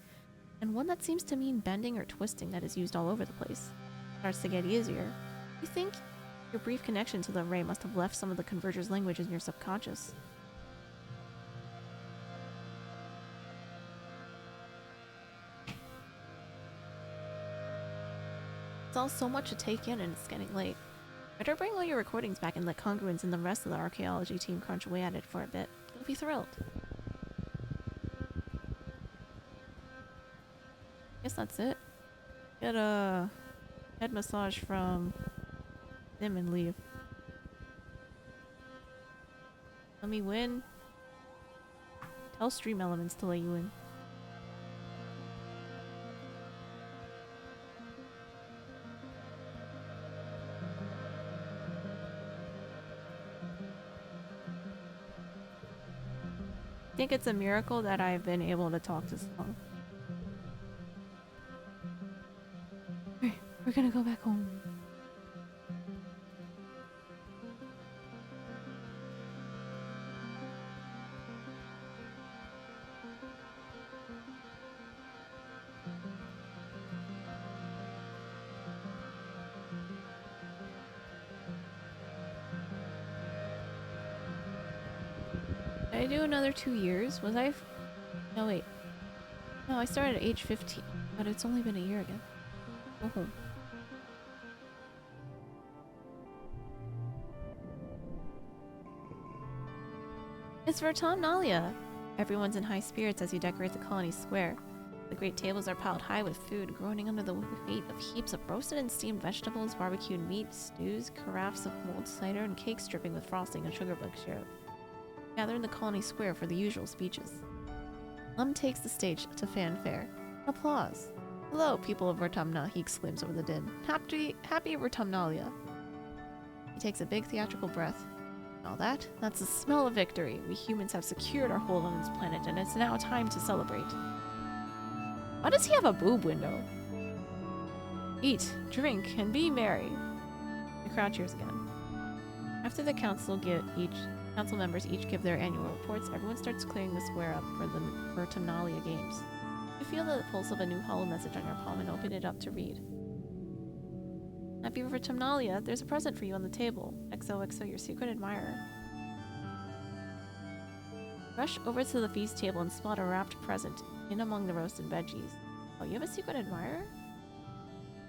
and one that seems to mean bending or twisting that is used all over the place. Starts to get easier. You think your brief connection to the array must have left some of the converger's language in your subconscious. It's all so much to take in and it's getting late. Better bring all your recordings back and let Congruence and the rest of the archaeology team crunch away at it for a bit. You'll be thrilled. Guess that's it. Get a head massage from them and leave. Let me win. Tell Stream Elements to let you in. I think it's a miracle that I've been able to talk this long. Alright, we're gonna go back home. Did I do another 2 years? Was I? No, wait. No, I started at age 15, but it's only been a year again. Go home. It's Vertumnalia! Everyone's in high spirits as you decorate the colony square. The great tables are piled high with food, groaning under the weight of heaps of roasted and steamed vegetables, barbecued meat, stews, carafes of mulled cider, and cakes dripping with frosting and sugarbug syrup. Gather in the colony square for the usual speeches. Takes the stage to fanfare. Applause. Hello, people of Vertumna, he exclaims over the din. Happy Vertumnalia. He takes a big theatrical breath. All that? That's the smell of victory. We humans have secured our hold on this planet, and it's now time to celebrate. Why does he have a boob window? Eat, drink, and be merry. The crowd cheers again. After the council members each give their annual reports, everyone starts clearing the square up for the Vertumnalia games. You feel the pulse of a new hollow message on your palm and open it up to read. Happy Vertumnalia, there's a present for you on the table. XOXO, your secret admirer. Rush over to the feast table and spot a wrapped present in among the roasted veggies. Oh, you have a secret admirer?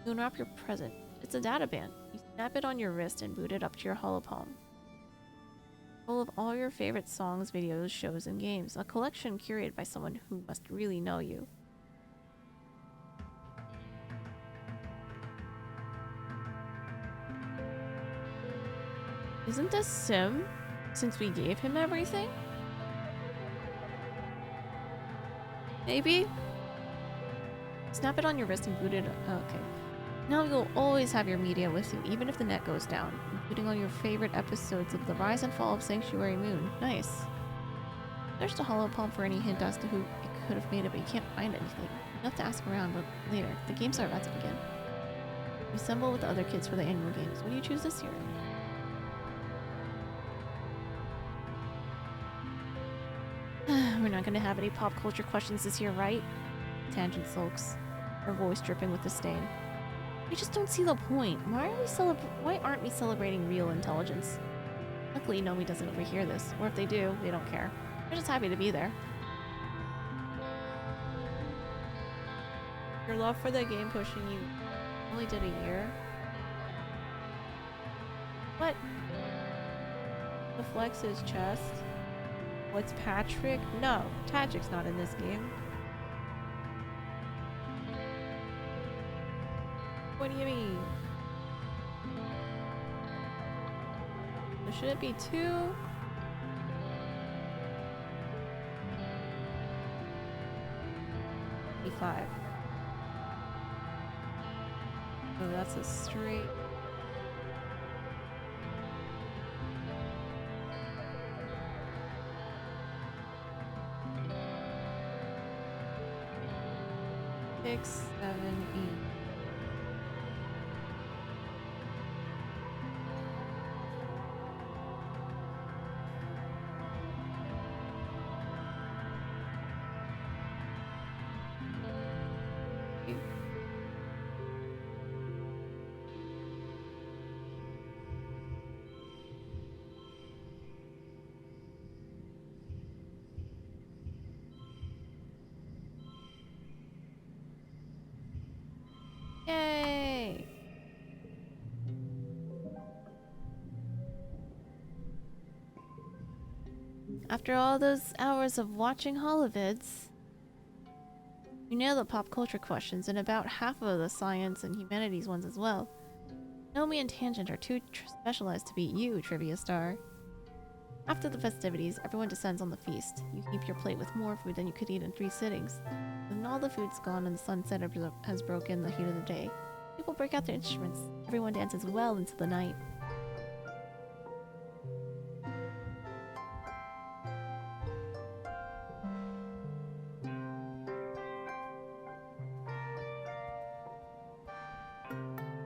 You unwrap your present. It's a data band. You snap it on your wrist and boot it up to your hollow palm. Full of all your favorite songs, videos, shows, and games. A collection curated by someone who must really know you. Isn't this Sim? Since we gave him everything? Maybe? Snap it on your wrist and boot it up. Oh, okay. Now you'll always have your media with you, even if the net goes down, including all your favorite episodes of The Rise and Fall of Sanctuary Moon. Nice. There's the hollow palm for any hint as to who it could have made it, but you can't find anything. Enough to ask around, but later. The games are about to begin. You assemble with the other kids for the annual games. What do you choose this year? We're not going to have any pop culture questions this year, right? Tangent sulks, her voice dripping with disdain. I just don't see the point. Why aren't we celebrating real intelligence? Luckily, Nomi doesn't overhear this, or if they do, they don't care. They're just happy to be there. Your love for the game pushing you only did a year? What? To flex his chest? What's Patrick? No, Patrick's not in this game. What do you mean? So should it be 2? Be 5. Oh, that's a straight. Six, 7, 8. Yay! After all those hours of watching holovids, you nailed the pop culture questions and about half of the science and humanities ones as well. Nomi and Tangent are too specialized to beat you, Trivia Star. After the festivities, everyone descends on the feast. You heap your plate with more food than you could eat in 3 sittings. When all the food's gone and the sunset has broken the heat of the day, people break out their instruments. Everyone dances well into the night.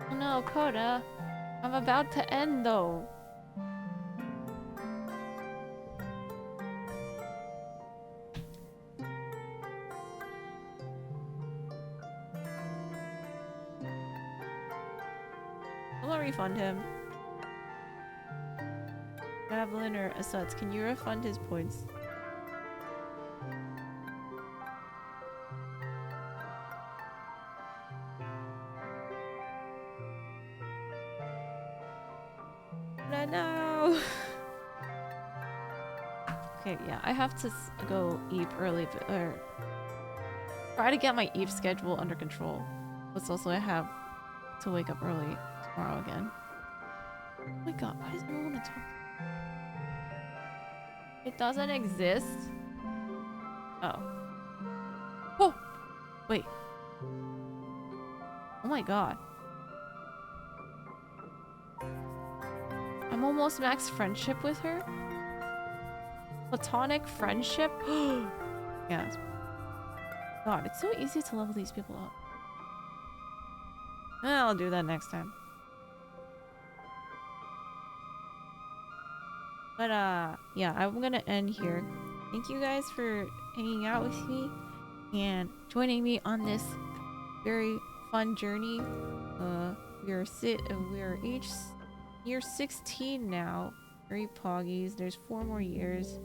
Oh no, Coda! I'm about to end though! I'm gonna refund him. Javelin or Asutz, can you refund his points? No! Okay, yeah, I have to go eat early, or try to get my Eve schedule under control. Plus also I have to wake up early tomorrow again. Oh my god, why does everyone want to talk? It doesn't exist? Oh. Oh! Wait. Oh my god. I'm almost max friendship with her? Platonic friendship? Yes. God, it's so easy to level these people up. I'll do that next time. But yeah, I'm gonna end here. Thank you guys for hanging out with me and joining me on this very fun journey. We're each year 16 now. Very poggies. There's 4 more years.